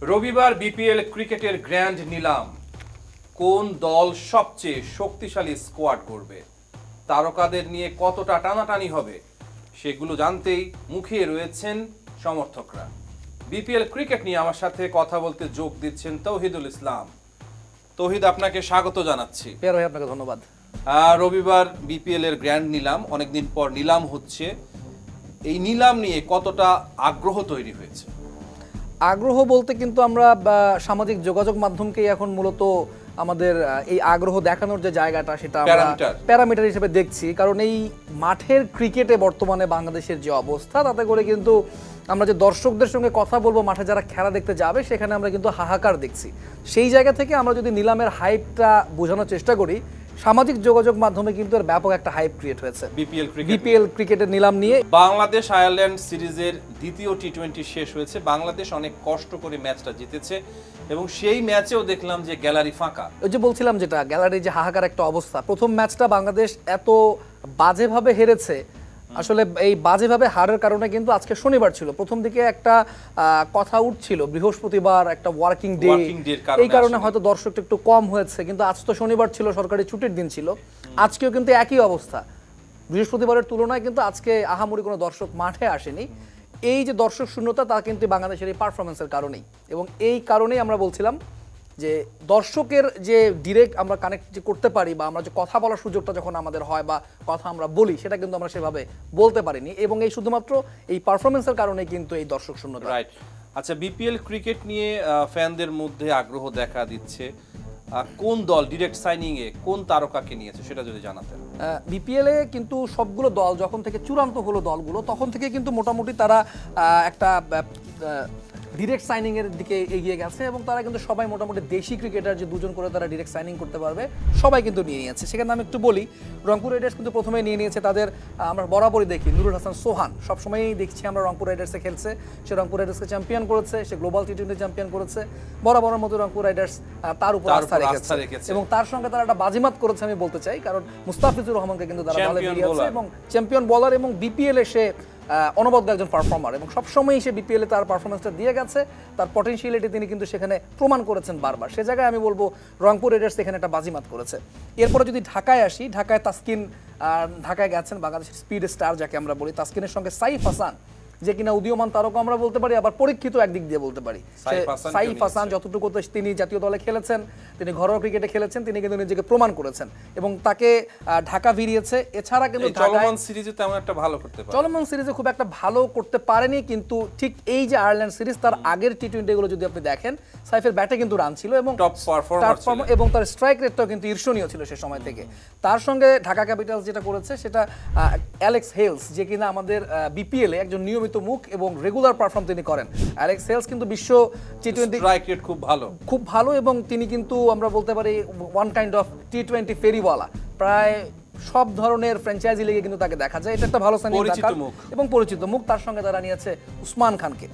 রবিবার বিপিএল ক্রিকেটের গ্র্যান্ড নিলাম। কোন দল সবচেয়ে শক্তিশালী স্কোয়াড করবে, তারকাদের নিয়ে কতটা টানাটানি হবে, সেগুলো জানতেই মুখিয়ে রয়েছেন সমর্থকরা। বিপিএল ক্রিকেট নিয়ে আমার সাথে কথা বলতে যোগ দিচ্ছেন তৌহিদুল ইসলাম। তৌহিদ, আপনাকে স্বাগত জানাচ্ছি। আপনাকে ধন্যবাদ। রবিবার বিপিএল এর গ্র্যান্ড নিলাম, অনেকদিন পর নিলাম হচ্ছে। এই নিলাম নিয়ে কতটা আগ্রহ তৈরি হয়েছে? আগ্রহ বলতে কিন্তু আমরা সামাজিক যোগাযোগ মাধ্যমকেই এখন মূলত আমাদের এই আগ্রহ দেখানোর যে জায়গাটা সেটা আমরা প্যারামিটার হিসেবে দেখছি। কারণ এই মাঠের ক্রিকেটে বর্তমানে বাংলাদেশের যে অবস্থা, তাতে করে কিন্তু আমরা যে দর্শকদের সঙ্গে কথা বলবো, মাঠে যারা খেলা দেখতে যাবে, সেখানে আমরা কিন্তু হাহাকার দেখছি। সেই জায়গা থেকে আমরা যদি নিলামের হাইপটা বোঝানোর চেষ্টা করি, সামাজিক যোগাযোগ মাধ্যমে কিন্তু এর ব্যাপক একটা হাইপ ক্রিয়েট হয়েছে বিপিএল ক্রিকেটের নিলাম নিয়ে। বাংলাদেশ আয়ারল্যান্ড সিরিজের দ্বিতীয় টি20 শেষ হয়েছে। বাংলাদেশ অনেক কষ্ট করে ম্যাচটা জিতেছে এবং সেই ম্যাচেও দেখলাম যে গ্যালারি ফাঁকা। ওই যে বলছিলাম, যেটা গ্যালারি যে হাহাকার একটা অবস্থা। প্রথম ম্যাচটা বাংলাদেশ এত বাজেভাবে হেরেছে, আসলে এই বাজেভাবে হারের কারণে কিন্তু আজকে শনিবার ছিল, প্রথম দিকে একটা কথা উঠছিল বৃহস্পতিবার একটা ওয়ার্কিং ডে, এই কারণে হয়তো দর্শকটা একটু কম হয়েছে। কিন্তু আজ তো শনিবার ছিল, সরকারি ছুটির দিন ছিল। আজকেও কিন্তু একই অবস্থা, বৃহস্পতিবারের তুলনায় কিন্তু আজকে আহামরি কোনো দর্শক মাঠে আসেনি। এই যে দর্শক শূন্যতা, তা কিন্তু বাংলাদেশের এই পারফরমেন্সের কারণেই। এবং এই কারণেই আমরা বলছিলাম যে দর্শকের যে ডিরেক্ট আমরা কানেক্ট করতে পারি, বা আমরা যে কথা বলার সুযোগটা যখন আমাদের হয় বা কথা আমরা বলি, সেটা কিন্তু আমরা সেভাবে বলতে পারিনি। এবং এই শুধুমাত্র এই পারফরমেন্সের কারণে কিন্তু এই দর্শক শূন্যতা। রাইট। আচ্ছা, বিপিএল ক্রিকেট নিয়ে ফ্যানদের মধ্যে আগ্রহ দেখা দিচ্ছে। কোন দল ডিরেক্ট সাইনিং এ কোন তারকাকে নিয়েছে সেটা যদি জানাতেন। বিপিএল এ কিন্তু সবগুলো দল যখন থেকে চূড়ান্ত হলো দলগুলো, তখন থেকে কিন্তু মোটামুটি তারা একটা ডিরেক্ট সাইনিং এর দিকে এগিয়ে গেছে। এবং তারা কিন্তু সবাই মোটামুটি দেশি ক্রিকেটার, যে দুজন করে তারা ডিরেক্ট সাইনিং করতে পারবে, সবাই কিন্তু নিয়ে নিয়েছে। সেখানে আমি একটু বলি, রংপুর রাইডার্স কিন্তু প্রথমে নিয়ে নিয়েছে তাদের, আমরা বরাবরই দেখি নুরুল হাসান সোহান, সবসময়ই দেখছি আমরা রংপুর রাইডার্সে খেলছে। সে রংপুর রাইডার্সকে চ্যাম্পিয়ন করেছে, সে গ্লোবাল টি20 চ্যাম্পিয়ন করেছে। বরাবরের মতো রংপুর রাইডার্স তার উপর আস্থা রেখেছে এবং তার সঙ্গে তারা একটা বাজিমাত করেছে আমি বলতে চাই। কারণ মুস্তাফিজুর রহমানকে কিন্তু তারা দলে নিয়েছে এবং চ্যাম্পিয়ন বোলার, এবং বিপিএল এ সে অনবদ্য একজন পারফর্মার, এবং সবসময়ই সে বিপিএল এ তার পারফরমেন্সটা দিয়ে গেছে। তার পটেনশিয়ালিটি তিনি কিন্তু সেখানে প্রমাণ করেছেন বারবার। সে জায়গায় আমি বলবো রংপুর রাইডার্স এখানে একটা বাজিমাত করেছে। এরপরে যদি ঢাকায় আসি, ঢাকায় তাসকিন ঢাকায় গেছেন, বাংলাদেশের স্পিড স্টার যাকে আমরা বলি। তাসকিনের সঙ্গে সাইফ হাসান, যে কিনা উদীয়মান তারকা আমরা বলতে পারি, আবার পরীক্ষিত একদিক দিয়ে বলতে পারি। সাইফ হাসান যতটুকু তিনি জাতীয় দলে খেলেছেন, তিনি ঘরোয়া ক্রিকেটে খেলেছেন, তিনি কিন্তু নিজেকে প্রমাণ করেছেন এবং তাকে ঢাকা ভিড়িয়েছে। এছাড়া কিন্তু চলমান সিরিজে তেমন একটা ভালো করতে পারেনি, চলমান সিরিজে খুব একটা ভালো করতে পারেনি। কিন্তু ঠিক এই যে আয়ারল্যান্ড সিরিজ, তার আগের টি20 গুলো যদি আপনি দেখেন, সাইফের ব্যাটে কিন্তু রান ছিল এবং টপ পারফর্মার ছিল, এবং তার স্ট্রাইক রেটটাও কিন্তু ঈর্ষণীয় ছিল সে সময় থেকে। তার সঙ্গে ঢাকা ক্যাপিটালস যেটা করেছে, সেটা অ্যালেক্স হেলস, যে কিনা আমাদের বিপিএল এ একজন নিয়মিত মুখ এবং রেগুলার পারফর্ম তিনি করেন। অ্যালেক্স হেলস কিন্তু বিশ্ব টি20 স্ট্রাইক রেট খুব ভালো, এবং তিনি কিন্তু আমরা বলতে পারি ওয়ান কাইন্ড অফ টি20 ফেরিওয়ালা। প্রায় সব ধরনের ফ্র্যাঞ্চাইজি লিগে কিন্তু তাকে দেখা যায়। এটা একটা ভালো সাইনিং এবং পরিচিত মুখ। তার সঙ্গে তারা নিয়েছে উসমান খানকে।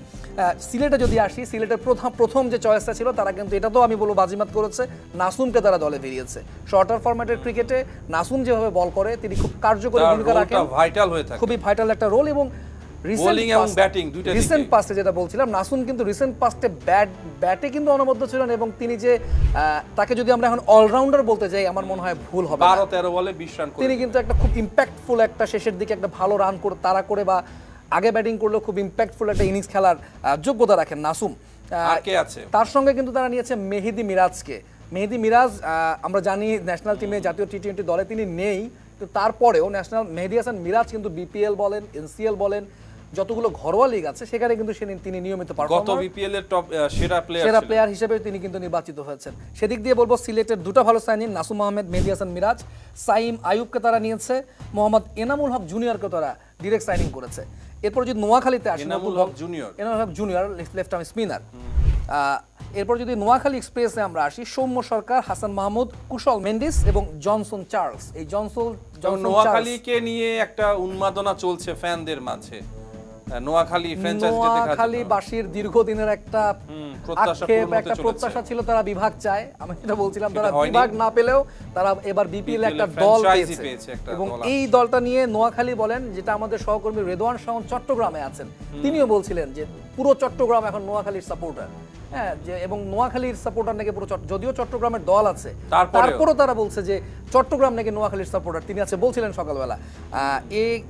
সিলেটে যদি আসি, সিলেটের প্রথম যে চয়েসটা ছিল, তারা কিন্তু এটা তো আমি বলবো বাজিমাত করেছে, নাসুমকে তারা দলে ভিড়িয়েছে। শর্টার ফরম্যাটের ক্রিকেটে নাসুম যেভাবে বল করে, তিনি খুব কার্যকরী ভূমিকা রাখেন, খুবই ভাইটাল একটা রোল। এবং রিসেন্ট পাস্টে যেটা বলছিলাম, নাসুম কিন্তু রিসেন্ট পাস্টে ব্যাটে কিন্তু অনবদ্য ছিলেন, এবং তিনি যে তাকে যদি আমরা এখন অলরাউন্ডার বলতে যাই, আমার মনে হয় ভুল হবে। 12-13 বলে 20 রান তিনি কিন্তু একটা খুব ইম্প্যাক্টফুল একটা শেষের দিকে একটা ভালো রান করে তারা করে, বা আগে ব্যাটিং করলেও খুব ইম্প্যাক্টফুল একটা ইনিংস খেলার যোগ্যতা রাখেন নাসুম। তার সঙ্গে কিন্তু তারা নিয়েছে মেহেদি মিরাজকে। মেহেদি মিরাজ আমরা জানি ন্যাশনাল টিমে, জাতীয় টি20 দলে তিনি নেই, তো তারপরেও মেহেদি হাসান মিরাজ কিন্তু বিপিএল বলেন, এনসিএল বলেন, যতগুলো ঘরোয়া লিগ আছে সেখানে কিন্তু তিনি নিয়মিত গত বিপিএল এর টপ সেরা প্লেয়ার হিসেবে তিনি কিন্তু নির্বাচিত হয়েছেন। সেদিক দিয়ে বলবো সিলেটের দুটো ভালো সাইনিং, নাসুম আহমেদ, মেহেদি হাসান মিরাজ। সাইম আইয়ুবকে তারা নিয়েছে, মোহাম্মদ এনামুল হক জুনিয়রকে তারা ডিরেক্ট সাইনিং করেছে। এরপর যদি নোয়াখালীতে আসে, Enamul Haque junior left arm spinner. এরপর যদি নোয়াখালী এক্সপ্রেসে আমরা আসি, সৌম্য সরকার, হাসান মাহমুদ, কুশল মেন্ডিস এবং জনসন চার্লস। এই নোয়াখালীকে নিয়ে একটা উন্মাদনা চলছে ফ্যানদের মাঝে। নোয়াখালী ফ্র্যাঞ্চাইজি দেখার নোয়াখালীবাসীর দীর্ঘদিনের একটা আক্ষেপ, একটা প্রত্যাশা ছিল, তারা বিভাগ চায়। আমি যেটা বলছিলাম, তারা বিভাগ না পেলেও তারা এবার বিপিএল একটা দল পেয়েছে, এবং এই দলটা নিয়ে নোয়াখালী বলেন, যেটা আমাদের সহকর্মী রেদওয়ান শাওন চট্টগ্রামে আছেন, তিনিও বলছিলেন যে পুরো চট্টগ্রাম এখন নোয়াখালীর সাপোর্টার। হ্যাঁ, যে এবং নোয়াখালীর সাপোর্টার নাকি পুরো, যদিও চট্টগ্রামের দল আছে, তারপরেও তারা বলছে যে চট্টগ্রাম নাকি নোয়াখালীর সাপোর্টার। তিনি আছে বলছিলেন সকালবেলা।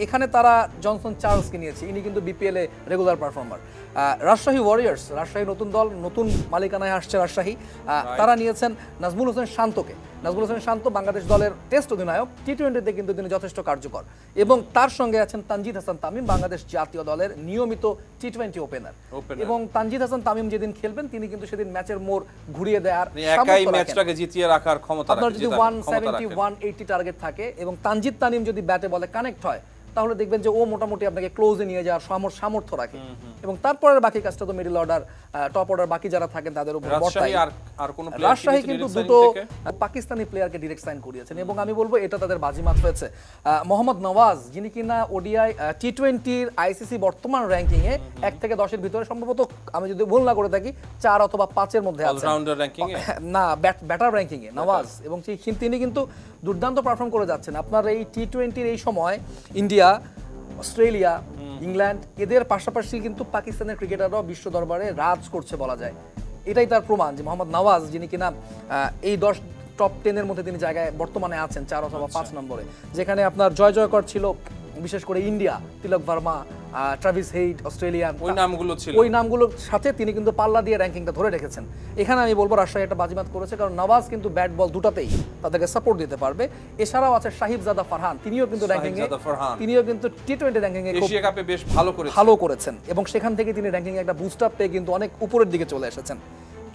এখানে তারা জনসন চার্লসকে নিয়েছে, ইনি কিন্তু BPL a regular performer. Rajshahi warriors, Rajshahi নতুন দল, নতুন মালিকানায় আসছে রাজশাহী, তারা নিয়েছেন নাজমুল হোসেন শান্তকে। নাজমুল হোসেন শান্ত বাংলাদেশ দলের টেস্ট অধিনায়ক, টি-20-তে কিন্তু তিনি যথেষ্ট কার্যকর, এবং তার সঙ্গে আছেন তানজিদ হাসান তামিম, বাংলাদেশ জাতীয় দলের নিয়মিত টি-20 ওপেনার। এবং তানজিদ হাসান তামিম যেদিন খেলবেন, তিনি কিন্তু সেদিন ম্যাচের মোড় ঘুরিয়ে দেওয়ার, একাই ম্যাচটাকে জিতিয়ে রাখার ক্ষমতা রাখেন। আপনার যদি 170 180 টার্গেট থাকে এবং তানজিদ তামিম যদি ব্যাটে বলে কানেক্ট হয়, তাহলে দেখবেন যে ও মোটামুটি আপনাকে ক্লোজে নিয়ে যাওয়ার সামর্থ্য রাখে, এবং তারপরের বাকি কাজটা তো মিডল অর্ডার, টপ অর্ডার বাকি যারা থাকেন তাদের উপর বর্তায়। রাজশাহী কিন্তু দুটো পাকিস্তানি প্লেয়ারকে ডিরেক্ট সাইন করিয়েছেন, এবং আমি বলবো এটা তাদের বাজিমাত হয়েছে। মোহাম্মদ নওয়াজ, যিনি কিনা ওডিআই টি-20-র আইসিসি বর্তমান র্যাঙ্কিং এ 1 থেকে 10-এর ভিতরে সম্ভবত, আমি যদি ভুল না করে থাকি, 4 অথবা 5-এর মধ্যে আছেন, না ব্যাটার র্যাঙ্কিং এ নওয়াজ, এবং তিনি কিন্তু দুর্দান্ত পারফর্ম করে যাচ্ছেন। আপনার এই টি-20-র এই সময় ইন্ডিয়া, অস্ট্রেলিয়া, ইংল্যান্ড, এদের পাশাপাশি কিন্তু পাকিস্তানের ক্রিকেটাররাও বিশ্ব দরবারে রাজ করছে বলা যায়। এটাই তার প্রমাণ যে মোহাম্মদ নওয়াজ, যিনি কিনা এই 10 টপ 10-এর মধ্যে তিনি জায়গায় বর্তমানে আছেন 4 অথবা 5 নম্বরে, যেখানে আপনার জয়কর ছিল বিশেষ করে ইন্ডিয়া, তিলক ভার্মা, ট্রাভিস হেইড, অস্ট্রেলিয়ান, ওই নামগুলোর সাথে তিনি কিন্তু পাল্লা দিয়ে র্যাঙ্কিংটা ধরে রেখেছেন। এখানে আমি বলবো রাজশাহী একটা বাজিমাত করেছে, কারণ নওয়াজ কিন্তু ব্যাট বল দুটাতেই তাদেরকে সাপোর্ট দিতে পারবে। এছাড়াও আছে সাহিবজাদা ফারহান, তিনিও কিন্তু টি-20 র্যাঙ্কিং এ এশিয়া কাপে বেশ ভালো করেছেন, এবং সেখান থেকে তিনি র্যাঙ্কিং এ একটা বুস্ট আপ পেয়ে কিন্তু অনেক উপরের দিকে চলে এসেছেন।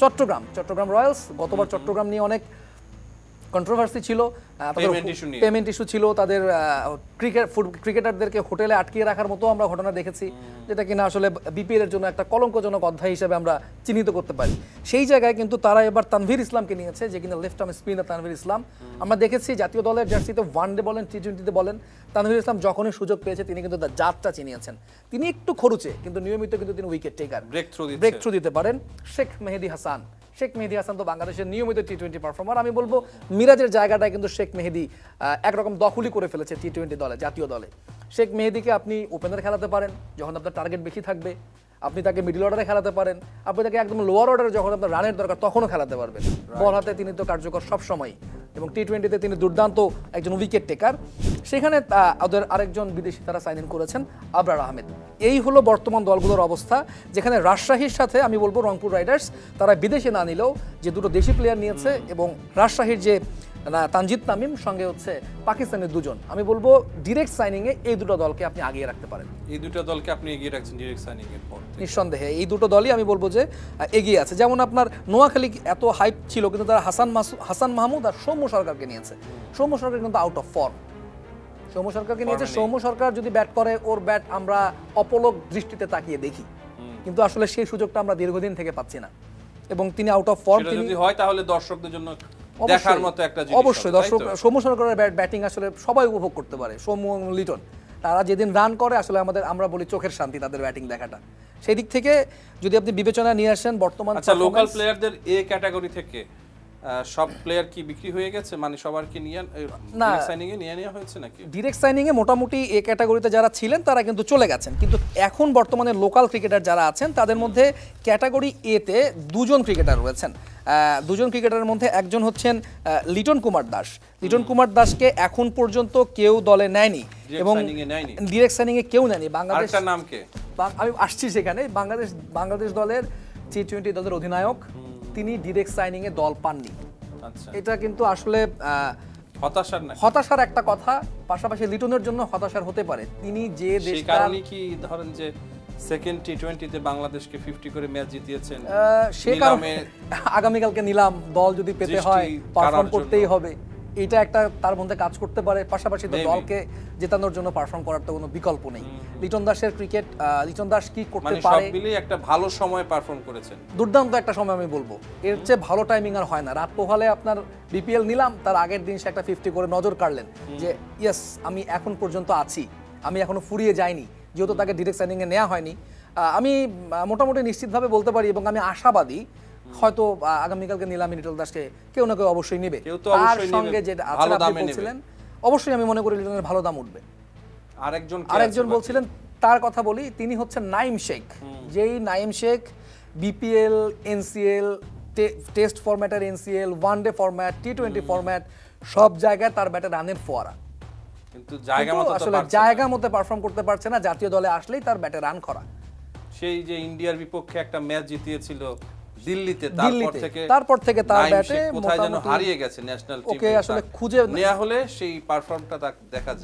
চট্টগ্রাম রয়্যালস, গতবার চট্টগ্রাম নিয়ে অনেক কন্ট্রোভার্সি ছিল, পেমেন্ট ইস্যু ছিল, তাদের ক্রিকেটারদেরকে হোটেলে আটকিয়ে রাখার মতো আমরা ঘটনা দেখেছি, যেটা কিনা আসলে বিপিএল এর জন্য একটা কলঙ্কজনক অধ্যায় হিসেবে আমরা চিহ্নিত করতে পারি। সেই জায়গায় কিন্তু তারা এবার তানভীর ইসলামকে নিয়েছে, যে কিনা লেফট আর্ম স্পিনার তানভীর ইসলাম। আমরা দেখেছি জাতীয় দলের জার্সিতে ওয়ানডে বলেন, টি-20-তে বলেন, তানভীর ইসলাম যখনই সুযোগ পেয়েছে তিনি কিন্তু তার জাতটা চিনিয়েছেন। তিনি একটু খরুচে, কিন্তু নিয়মিত কিন্তু তিনি উইকেট টেকার, ব্রেক থ্রু দিতে পারেন। শেখ মেহেদী হাসান তো বাংলাদেশের নিয়মিত টি-20 পারফর্মার। আমি বলবো মিরাজের জায়গাটায় কিন্তু শেখ মেহেদী একরকম দখলই করে ফেলেছে টি-20 দলে, জাতীয় দলে। শেখ মেহেদীকে আপনি ওপেনার খেলাতে পারেন যখন আপনার টার্গেট বেশি থাকবে, আপনি তাকে মিডল অর্ডারে খেলাতে পারেন, আপনি তাকে একদম লোয়ার অর্ডারে যখন আপনার রানের দরকার তখনও খেলাতে পারবেন। বল হাতে তিনি তো কার্যকর সবসময়, এবং টি-20-তে তিনি দুর্দান্ত একজন উইকেট টেকার। সেখানে ওদের আরেকজন বিদেশি তারা সাইন ইন করেছেন, আবরার আহমেদ। এই হলো বর্তমান দলগুলোর অবস্থা, যেখানে রাজশাহীর সাথে আমি বলবো রংপুর রাইডার্স, তারা বিদেশে না নিলেও যে দুটো দেশি প্লেয়ার নিয়েছে, এবং রাজশাহীর যে তানজিদ তামিম, সঙ্গে হচ্ছে পাকিস্তানের দুজন, আমি বলবো ডিরেক্ট সাইনিংয়ে এই দুটো দলকে আপনি আগিয়ে রাখতে পারেন। এই দুটো দলকে আপনি এগিয়ে রাখছেন ডিরেক্ট সাইনিং এর পর? নিঃসন্দেহে এই দুটো দলই আমি বলবো যে এগিয়ে আছে। যেমন আপনার নোয়াখালী এত হাইপ ছিল, কিন্তু তারা হাসান মাহমুদ আর সৌম্য সরকারকে নিয়েছে। সৌম্য সরকার কিন্তু আউট অফ ফর্ম, সৌম্য সরকারকে নিয়েছে। সৌম্য সরকার যদি ব্যাট করে, ওর ব্যাট আমরা অপলক দৃষ্টিতে তাকিয়ে দেখি, কিন্তু আসলে সেই সুযোগটা আমরা দীর্ঘদিন থেকে পাচ্ছি না, এবং তিনি আউট অফ ফর্ম। যদি হয় তাহলে দর্শকদের জন্য দেখার মতো একটা জিনিস, অবশ্যই দর্শক সৌম্য সরকারের ব্যাটিং আসলে সবাই উপভোগ করতে পারে। সৌম্য এবং লিটন, তারা যেদিন রান করে আসলে আমরা বলি চোখের শান্তি তাদের ব্যাটিং দেখাটা। সেই দিক থেকে যদি আপনি বিবেচনা নিয়ে আসেন বর্তমান লোকাল প্লেয়ারদের এ ক্যাটাগরি থেকে সব প্লেয়ার কি বিক্রি হয়ে গেছে, মানে সবার কি নিয়ে ডিরেক্ট সাইনিং এ নিয়ে নেওয়া হয়েছে নাকি? ডিরেক্ট সাইনিং এ মোটামুটি এ ক্যাটাগরিতে যারা ছিলেন তারা কিন্তু চলে গেছেন, কিন্তু এখন বর্তমানে লোকাল ক্রিকেটার যারা আছেন তাদের মধ্যে ক্যাটাগরি এ তে দুজন ক্রিকেটার রয়েছেন। দুজন ক্রিকেটারের মধ্যে একজন হচ্ছেন লিটন কুমার দাস। লিটন কুমার দাসকে এখন পর্যন্ত কেউ দলে নেয়নি, এবং ডিরেক্ট সাইনিং এ কেউ নেয়নি। বাংলাদেশের নাম কে? আমি আসছি সেখানে। বাংলাদেশ দলের টি-20 দলের অধিনায়ক, তিনি ডিরেক্ট সাইনিং এ দল পাননি। এটা কিন্তু আসলে হতাশার একটা কথা, পাশাপাশি লিটনের জন্য হতাশার হতে পারে। তিনি যে দেশটা, কারণে কি ধরেন যে সেকেন্ড টি-20-তে বাংলাদেশকে 50 করে ম্যাচ জিতিয়েছেন, সে কারণে আগামীকালকে নিলাম দল যদি পেতে হয় পারফর্ম করতেই হবে, এটা একটা তার মধ্যে কাজ করতে পারে। পাশাপাশি তো দলকে জেতানোর জন্য পারফর্ম করার তো কোনো বিকল্প নেই। লিটন দাসের ক্রিকেট, লিটন দাস কি করতে পারে, সব মিলিয়ে একটা ভালো সময় পারফর্ম করেছেন, দুর্দান্ত একটা সময় আমি বলবো। এর চেয়ে ভালো টাইমিং আর হয় না। রাত পোহালে আপনার বিপিএল নিলাম, তার আগের দিন সে একটা 50 করে নজর কাড়লেন যে ইয়েস আমি এখন পর্যন্ত আছি, আমি এখনো ফুরিয়ে যাইনি, যেহেতু তাকে ডিরেক্ট সাইনিংয়ে নেওয়া হয়নি। আমি মোটামুটি নিশ্চিতভাবে বলতে পারি এবং আমি আশাবাদী হয়তো আগামীকালকে নিলামে লিটন দাসকে কেউ না কেউ অবশ্যই নেবে। তার সঙ্গে যেটা আপনি বলছিলেন, অবশ্যই আমি মনে করি লিটনের ভালো দাম উঠবে। আরেকজন বলছিলেন, তার কথা বলি, তিনি হচ্ছেন নাইম শেখ। যেই Naim Sheikh BPL, NCL, test ফরম্যাটের এনসিএল, ওয়ানডে ফরম্যাট, টি-20 ফরম্যাট সব জায়গায় তার ব্যাটে রানের ফোয়ারা, কিন্তু আসলে জায়গা মতো পারফর্ম করতে পারছে না। জাতীয় দলে আসলেই তার ব্যাটে রান করা। সেই যে ইন্ডিয়ার বিপক্ষে একটা ম্যাচ জিতিয়েছিল দিল্লিতে, তারপর থেকে তার ব্যাটে কোথায় যেন হারিয়ে গেছে ন্যাশনাল টিমে। ওকে আসলে খুঁজে নেওয়া হলে সেই পারফর্মটা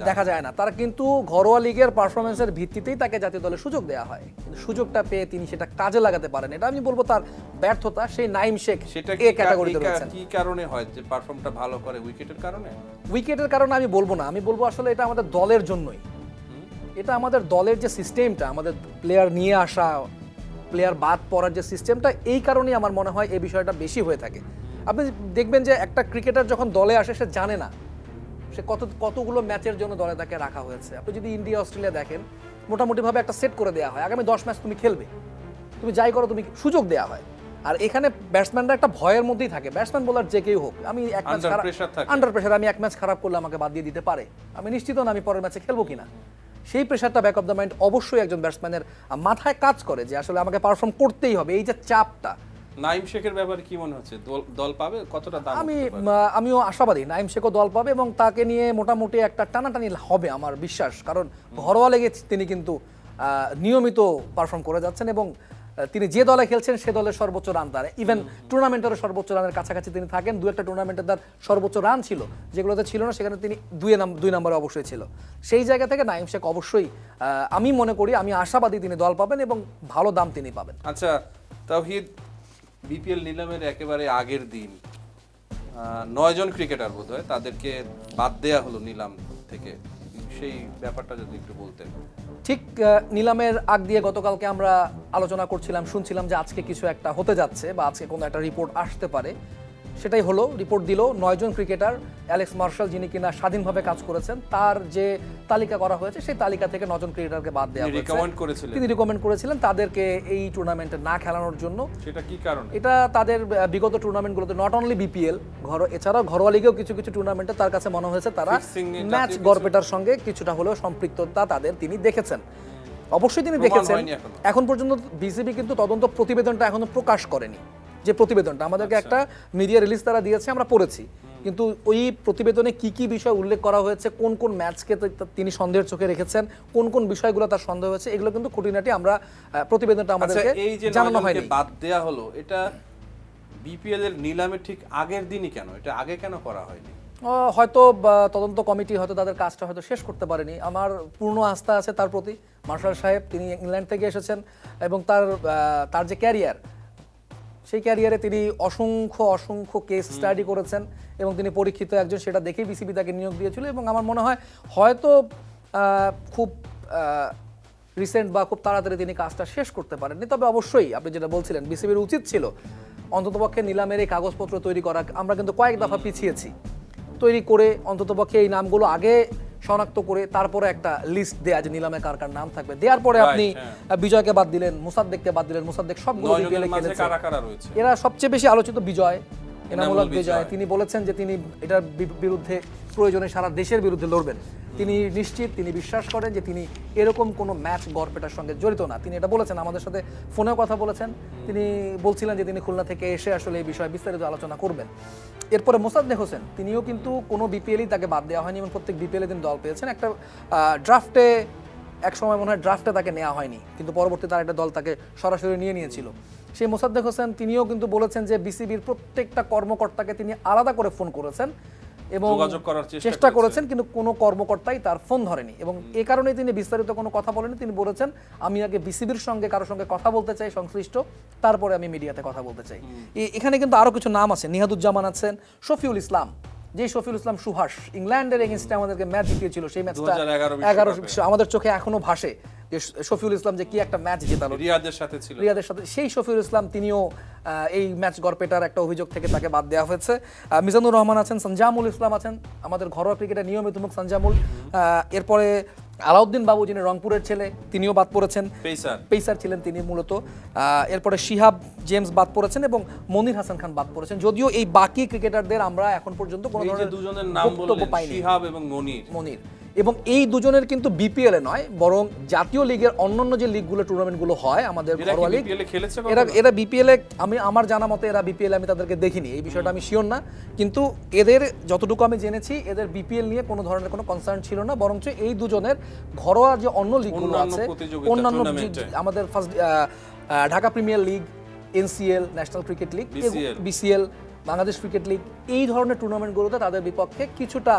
দেখা যায় না। তার কিন্তু ঘরোয়া লিগের পারফরম্যান্সের ভিত্তিতেই তাকে জাতীয় দলে সুযোগ দেওয়া হয়, কিন্তু সুযোগটা পেয়ে তিনি সেটা কাজে লাগাতে পারেন। এটা আমি বলবো তার ব্যর্থতা। সেই নাইম শেখ এই ক্যাটাগরিতে রয়েছেন। কি কারণে হয় যে পারফর্মটা ভালো করে? উইকেটের কারণে আমি বলবো না, আমি বলবো আসলে এটা আমাদের দলের জন্যই। এটা আমাদের দলের যে সিস্টেমটা, আমাদের প্লেয়ার নিয়ে আসা, প্লেয়ার বাদ পড়ার যে সিস্টেমটা, এই কারণেই আমার মনে হয় এই বিষয়টা বেশি হয়ে থাকে। আপনি দেখবেন যে একটা ক্রিকেটার যখন দলে আসে সে জানে না সে কতগুলো ম্যাচের জন্য দলে তাকে রাখা হয়েছে। আপনি যদি ইন্ডিয়া অস্ট্রেলিয়া দেখেন, মোটামুটিভাবে একটা সেট করে দেওয়া হয়, আগামী 10 ম্যাচ তুমি খেলবে, তুমি যাই করো, তুমি সুযোগ দেওয়া হয়। আর এখানে ব্যাটসম্যানরা একটা ভয়ের মধ্যেই থাকে, ব্যাটসম্যান বোলার যে কেউ হোক, আমি এক ম্যাচ আন্ডার প্রেসার, আমি এক ম্যাচ খারাপ করলে আমাকে বাদ দিয়ে দিতে পারে, আমি নিশ্চিত না আমি পরের ম্যাচে খেলবো কিনা। সেই প্রেশারটা ব্যাক অফ দ্য মাইন্ড অবশ্যই একজন ব্যাটসম্যানের মাথায় কাজ করে যে আসলে আমাকে পারফর্ম করতেই হবে, এই যে চাপটা। নাইম শেখের ব্যাপারে কি মনে হচ্ছে, দল পাবে? কতটা দাম? আমিও আশাবাদী নাইম শেখও দল পাবে এবং তাকে নিয়ে মোটামুটি একটা টানাটানি হবে আমার বিশ্বাস। কারণ ঘরোয়া লেগে তিনি কিন্তু নিয়মিত পারফর্ম করে যাচ্ছেন এবং তিনি যে দলে খেলছেন সে দলের সর্বোচ্চ রান তার, ইভেন টুর্নামেন্টের সর্বোচ্চ রানের কাছাকাছি তিনি থাকেন। দু একটা টুর্নামেন্টে তার সর্বোচ্চ রান ছিল, যেগুলোতে ছিল না সেখানে তিনি 2 নম্বরে অবশ্যই ছিল। সেই জায়গা থেকে নাইম শেখ অবশ্যই, আমি মনে করি, আমি আশাবাদী তিনি দল পাবেন এবং ভালো দাম তিনি পাবেন। আচ্ছা তাওহীদ, বিপিএল নিলামের একেবারে আগের দিন 9 জন ক্রিকেটার বোধহয় তাদেরকে বাদ দেয়া হলো নিলাম থেকে, সেই ব্যাপারটা যদি একটু বলতেন। ঠিক নিলামের আগ দিয়ে গতকালকে আমরা আলোচনা করছিলাম, শুনছিলাম যে আজকে কিছু একটা হতে যাচ্ছে বা আজকে কোনো একটা রিপোর্ট আসতে পারে। সেটাই হলো, রিপোর্ট দিল 9 জন ক্রিকেটার, অ্যালেক্স মার্শাল যিনি কিনা স্বাধীনভাবে কাজ করেছেন, তার যে তালিকা করা হয়েছে সেই তালিকা থেকে 9 জন ক্রিকেটারকে বাদ দেওয়া হয়েছে। তিনি রিকমেন্ড করেছিলেন তাদেরকে এই টুর্নামেন্টে না খেলানোর জন্য। সেটা কি কারণ? এটা তাদের বিগত টুর্নামেন্টগুলোতে, নট অনলি বিপিএল, এছাড়াও ঘরোয়া লিগেও কিছু কিছু টুর্নামেন্টে তার কাছে মনে হয়েছে তারা ম্যাচ গড়পেটার সঙ্গে কিছুটা হলেও সম্পৃক্ততা তাদের তিনি দেখেছেন। অবশ্যই তিনি দেখেছেন। এখন পর্যন্ত বিসিবি কিন্তু তদন্ত প্রতিবেদনটা এখনো প্রকাশ করেনি। যে প্রতিবেদনটা আমাদেরকে একটা মিডিয়া রিলিজ তারা দিয়েছে, আমরা পড়েছি, কিন্তু ওই প্রতিবেদনে কি কি বিষয় উল্লেখ করা হয়েছে, কোন কোন ম্যাচকে তিনি সন্দেহের চোখে রেখেছেন, কোন কোন বিষয়গুলো তার সন্দেহ হয়েছে, এগুলো কিন্তু খুঁটিনাটি আমরা প্রতিবেদনটা আমাদেরকে জানানো হয়নি। বাদ দেয়া হলো, এটা বিপিএল এর নিলামের ঠিক আগের দিনই কেন, এটা আগে কেন করা হয়নি? হয়তো তদন্ত কমিটি হয়তো তাদের কাজটা হয়তো শেষ করতে পারেনি। আমার পূর্ণ আস্থা আছে তার প্রতি। মার্শাল সাহেব তিনি ইংল্যান্ড থেকে এসেছেন এবং তার যে ক্যারিয়ার, সেই ক্যারিয়ারে তিনি অসংখ্য কেস স্টাডি করেছেন এবং তিনি পরীক্ষিত একজন, সেটা দেখেই বিসিবি তাকে নিয়োগ দিয়েছিল। এবং আমার মনে হয় হয়তো খুব রিসেন্ট বা খুব তাড়াতাড়ি তিনি কাজটা শেষ করতে পারেননি। তবে অবশ্যই আপনি যেটা বলছিলেন, বিসিবির উচিত ছিল অন্ততপক্ষে নিলামের এই কাগজপত্র তৈরি করা। আমরা কিন্তু কয়েক দফা পিছিয়েছি, তৈরি করে অন্ততপক্ষে এই নামগুলো আগে শনাক্ত করে তারপরে একটা লিস্ট দেয়া যে নিলামে কার কার নাম থাকবে। দেওয়ার পরে আপনি বিজয়কে বাদ দিলেন, মুসাদ্দেককে বাদ দিলেন, মুসাদ্দেক সবগুলো বিপিএলে খেলেছে। এরা সবচেয়ে বেশি আলোচিত বিজয়, এনামুল বিজয়। তিনি বলেছেন যে তিনি এটার বিরুদ্ধে প্রয়োজনে সারা দেশের বিরুদ্ধে লড়বেন। তিনি নিশ্চিত, তিনি বিশ্বাস করেন যে তিনি এরকম কোনো ম্যাচ গড়পেটার সঙ্গে জড়িত না। তিনি এটা বলেছেন, আমাদের সাথে ফোনেও কথা বলেছেন। তিনি বলছিলেন যে তিনি খুলনা থেকে এসে আসলে এই বিষয়ে বিস্তারিত আলোচনা করবেন। এরপরে মোসাদ্দেক হোসেন, তিনিও কিন্তু কোনো বিপিএলই তাকে বাদ দেওয়া হয়নি এবং প্রত্যেক বিপিএলে তিনি দল পেয়েছেন। একটা ড্রাফটে এক সময় মনে হয় ড্রাফটে তাকে নেওয়া হয়নি, কিন্তু পরবর্তীতে তার একটা দল তাকে সরাসরি নিয়েছিল। সেই মোসাদ্দেক হোসেন তিনিও কিন্তু বলেছেন যে বিসিবির প্রত্যেকটা কর্মকর্তাকে তিনি আলাদা করে ফোন করেছেন এবং চেষ্টা করেছেন, কিন্তু কোনো কর্মকর্তাই তার ফোন ধরেনি এবং এ কারণেই তিনি বিস্তারিত কোনো কথা বলেনি। তিনি বলেছেন, আমি আগে বিসিবির সঙ্গে কারোর সঙ্গে কথা বলতে চাই সংশ্লিষ্ট, তারপরে আমি মিডিয়াতে কথা বলতে চাই। এখানে কিন্তু আরো কিছু নাম আছে, নিহাদুজ্জামান আছেন, শফিউল ইসলাম, যে শফিউল ইসলাম সুহাস ইংল্যান্ডের এগেইনস্টে আমাদেরকে ম্যাচ জিতিয়েছিল, সেই ম্যাচটা 11 আমাদের চোখে এখনো ভাসে যে শফিউল ইসলাম যে কি একটা ম্যাচ জেতালো রিয়াদের সাথে। সেই শফিউল ইসলাম তিনিও এই ম্যাচ গড়পেটার একটা অভিযোগ থেকে তাকে বাদ দেওয়া হয়েছে। মিজানুর রহমান আছেন, সঞ্জামুল ইসলাম আছেন, আমাদের ঘরোয়া ক্রিকেটের নিয়মিত মুখ সঞ্জামুল। এরপরে আলাউদ্দিন বাবু যিনি রংপুরের ছেলে তিনিও বাদ পড়েছেন, পেসার ছিলেন তিনি মূলত। এরপরে শিহাব জেমস বাদ পড়েছেন এবং মনির হাসান খান বাদ পড়েছেন। যদিও এই বাকি ক্রিকেটারদের আমরা এখন পর্যন্ত কোনো ধরনের দুজনের নাম বললেন, শিহাব এবং মনির, এবং এই দুজনের কিন্তু বিপিএল এ নয়, বরং জাতীয় লিগের অন্যান্য যে লিগগুলো টুর্নামেন্টগুলো হয় আমাদের ঘরোয়া লিগ, এরা বিপিএল এ আমার জানা মতে এরা বিপিএল আমি তাদেরকে দেখিনি, এই বিষয়টা আমি শিওর না, কিন্তু এদের যতটুকু আমি জেনেছি এদের বিপিএল নিয়ে কোনো ধরনের কোনো কনসার্ন ছিল না, বরঞ্চ এই দুজনের ঘরোয়া যে অন্য লিগগুলো আছে, অন্যান্য আমাদের first Dhaka premier league, NCL, national cricket league, BCL, Bangladesh cricket league, এই ধরনের টুর্নামেন্টগুলোতে তাদের বিপক্ষে কিছুটা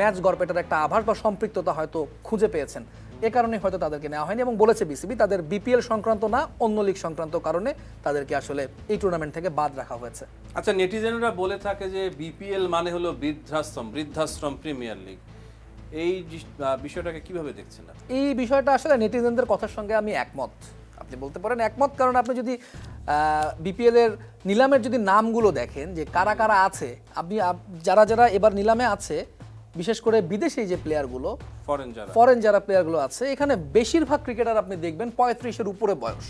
ম্যাচ গড়পেটার একটা আভাস বা সম্পৃক্ততা হয়তো খুঁজে পেয়েছেন, এ কারণে হয়তো তাদেরকে নেওয়া হয়নি। এবং বলেছে বিসিবি তাদের বিপিএল সংক্রান্ত না, অন্য লিগ সংক্রান্ত কারণে তাদেরকে আসলে এই টুর্নামেন্ট থেকে বাদ রাখা হয়েছে। আচ্ছা, নেটিজেনরা বলে থাকে যে বিপিএল মানে হলো বৃদ্ধাশ্রম প্রিমিয়ার লিগ, এই বিষয়টাকে কিভাবে দেখছেন? এই বিষয়টা আসলে নেটিজেনদের কথার সঙ্গে আমি একমত, আপনি বলতে পারেন একমত, কারণ আপনি যদি বিপিএল এর নিলামের যদি নামগুলো দেখেন যে কারা কারা আছে, আপনি যারা এবার নিলামে আছে, বিশেষ করে বিদেশি যে প্লেয়ারগুলো, ফরেন যারা প্লেয়ারগুলো আছে, এখানে বেশিরভাগ ক্রিকেটার আপনি দেখবেন 35-এর উপরে বয়স।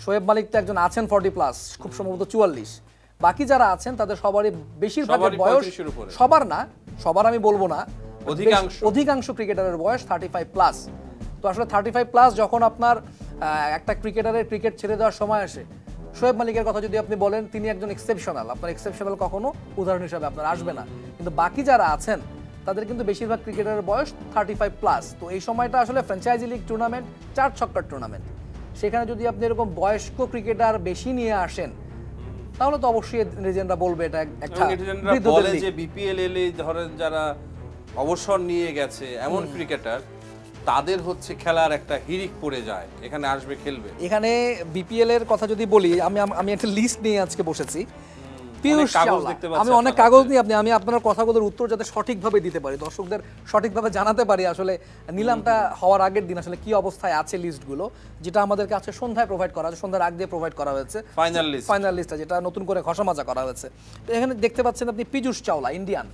শোয়েব মালিক তো একজন আছেন 40+, খুব সম্ভবত 44। বাকি যারা আছেন তাদের সবারই বেশিরভাগের বয়স, সবার না, সবার আমি বলবো না, অধিকাংশ ক্রিকেটারের বয়স 35+। তো আসলে 35+ যখন আপনার একটা ক্রিকেটারের ক্রিকেট ছেড়ে দেওয়ার সময় আসে, শোয়েব মালিকের কথা যদি আপনি বলেন, তিনি একজন এক্সেপশনাল, আপনার এক্সেপশনাল কখনো উদাহরণ হিসাবে আপনার আসবে না, কিন্তু বাকি যারা আছেন তাদের কিন্তু বেশিরভাগ ক্রিকেটারের বয়স 35+। তো এই সময়টা আসলে ফ্র্যাঞ্চাইজি লিগ টুর্নামেন্ট, 4 ছক্কার টুর্নামেন্ট, সেখানে যদি আপনি এরকম বয়স্ক ক্রিকেটার বেশি নিয়ে আসেন, তাহলে তো অবশ্যই রিজেনরা বলবে এটা একটা বলে যে বিপিএল এলে ধরেন যারা অবসর নিয়ে গেছে এমন ক্রিকেটার, তাদের হচ্ছে খেলার একটা হিড়িক পড়ে যায়, এখানে আসবে খেলবে। এখানে বিপিএল এর কথা যদি বলি, আমি একটা লিস্ট নিয়ে আজকে বসেছি, পিয়ুষ চাওলা, আমি অনেক কাগজ নিয়ে আমি আপনার কথাগুলোর উত্তর যাতে সঠিকভাবে দিতে পারি, দর্শকদের সঠিকভাবে জানাতে পারি আসলে নিলামটা হওয়ার আগের দিন আসলে কি অবস্থায় আছে লিস্টগুলো, যেটা আমাদেরকে আজকে সন্ধ্যায় প্রোভাইড করা হয়েছে, সন্ধ্যার আগ দিয়ে প্রোভাইড করা হয়েছে ফাইনাল লিস্টটা, যেটা নতুন করে ঘষামাজা করা হয়েছে। তো এখানে দেখতে পাচ্ছেন আপনি পিয়ুষ চাওলা, ইন্ডিয়ান।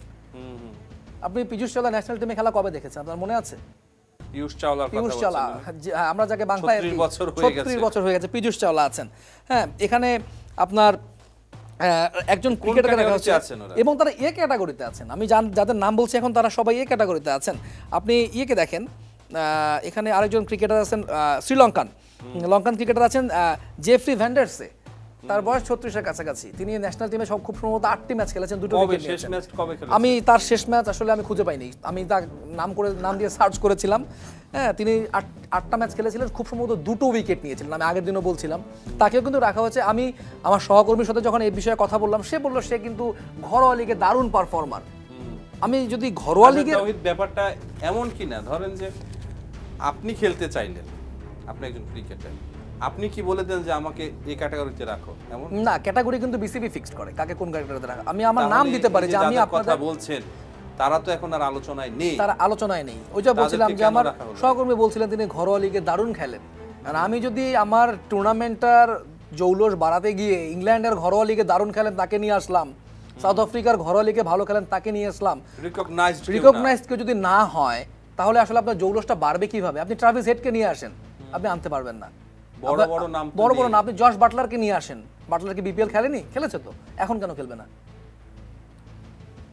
আপনি পিয়ুষ চাওলা ন্যাশনাল টিমে খেলা কবে দেখেছেন, আপনার মনে আছে? পিয়ুষ চাওলা, আমরা যাকে বাংলায় 36 বছর হয়ে গেছে, পিয়ুষ চাওলা আছেন। হ্যাঁ, এখানে আপনার একজন ক্রিকেটার দেখা হচ্ছে এবং তারা এ ক্যাটাগরিতে আছেন, আমি যাদের নাম বলছি এখন তারা সবাই এ ক্যাটাগরিতে আছেন। আপনি ইয়েকে দেখেন, এখানে আরেকজন ক্রিকেটার আছেন শ্রীলঙ্কান ক্রিকেটার আছেন জেফ্রি ভ্যান্ডারসে, তার বয়স 36-এর কাছাকাছি, তিনি ন্যাশনাল টিমে খুব সম্ভবত 8টি ম্যাচ খেলেছেন, 2টো উইকেট নিয়েছেন। আমি তার শেষ ম্যাচ আসলে আমি খুঁজে পাইনি, আমি তার নাম দিয়ে সার্চ করেছিলাম। হ্যাঁ, তিনি 8টা ম্যাচ খেলেছিলেন, খুব সম্ভবত 2টো উইকেট নিয়েছিলেন, আমি আগের দিনও বলছিলাম। তাকেও কিন্তু রাখা হয়েছে। আমি আমার সহকর্মীর সাথে যখন এই বিষয়ে কথা বললাম, সে বলল সে কিন্তু ঘরোয়া লিগে দারুণ পারফর্মার। আমি যদি ঘরোয়া লিগের ব্যাপারটা এমন কি না, ধরেন যে আপনি খেলতে চাইলেন, আপনি একজন ক্রিকেটার, আপনি কি বলে দেন যে আমাকে এই ক্যাটাগরিতে রাখো, এমন না, ক্যাটাগরি কিন্তু বিসিবি ফিক্সড করে কাকে কোন ক্যাটাগরিতে রাখা। আমি আমার নাম দিতে পারি যে আমি আপনাদের কথা বলছেন, তারা তো এখন আর আলোচনায় নেই, ওই যে বলছিলাম যে আমার সহকর্মী বলছিলেন তিনি ঘরোয়া লিগে দারুণ খেলেন, আর আমি যদি আমার টুর্নামেন্টটার জৌলস বাড়াতে গিয়ে ইংল্যান্ডের ঘরোয়া লিগে দারুণ খেলেন তাকে নিয়ে আসলাম, সাউথ আফ্রিকার ঘরোয়া লিগে ভালো খেলেন তাকে নিয়ে আসলাম, রিকগনাইজড কেউ যদি না হয়, তাহলে আসলে আপনার জৌলসটা বাড়বে কিভাবে? আপনি ট্রাভিস হেডকে নিয়ে আসেন, আপনি আনতে পারবেন না। বড় বড় নাম, আপনি জশ বাটলারকে নিয়ে আসেন, বাটলার কি বিপিএল খেলেনি? খেলেছে তো, এখন কেন খেলবে না?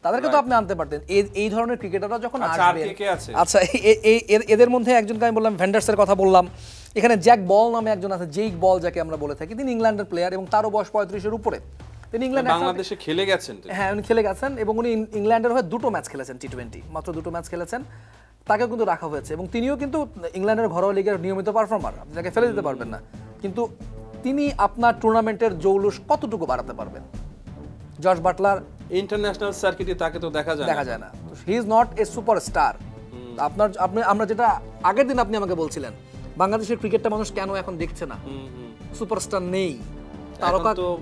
তাদেরকে তো আপনি আনতে পারতেন। এই ধরনের ক্রিকেটাররা যখন আসবে, আচ্ছা এদের মধ্যে একজনকে আমি বললাম, ভ্যান্ডার্সের কথা বললাম, এখানে জ্যাক বল নামে একজন আছে, জেইক বল যাকে আমরা বলে থাকি, তিনি ইংল্যান্ডের প্লেয়ার এবং তারও বয়স 35-এর উপরে। তিনি বাংলাদেশে খেলে গেছেন। হ্যাঁ, উনি খেলে গেছেন এবং উনি ইংল্যান্ডের হয়ে 2টো ম্যাচ খেলেছেন, T20 মাত্র 2টো ম্যাচ খেলেছেন, তাকেও কিন্তু রাখা হয়েছে এবং তিনিও কিন্তু ইংল্যান্ডের ঘরোয়া লিগের নিয়মিত পারফর্মার, যাকে ফেলে দিতে পারবেন না। কিন্তু তিনি আপনার টুর্নামেন্টের জৌলুস কতটুকু বাড়াতে পারবেন? জশ বাটলার ইন্টারন্যাশনাল সার্কিটে তাকে তো দেখা যায় না, he is not a superstar. আমরা যেটা আগের দিন আপনি আমাকে বলছিলেন, বাংলাদেশের ক্রিকেটটা মানুষ কেন এখন দেখছে না, সুপারস্টার নেই,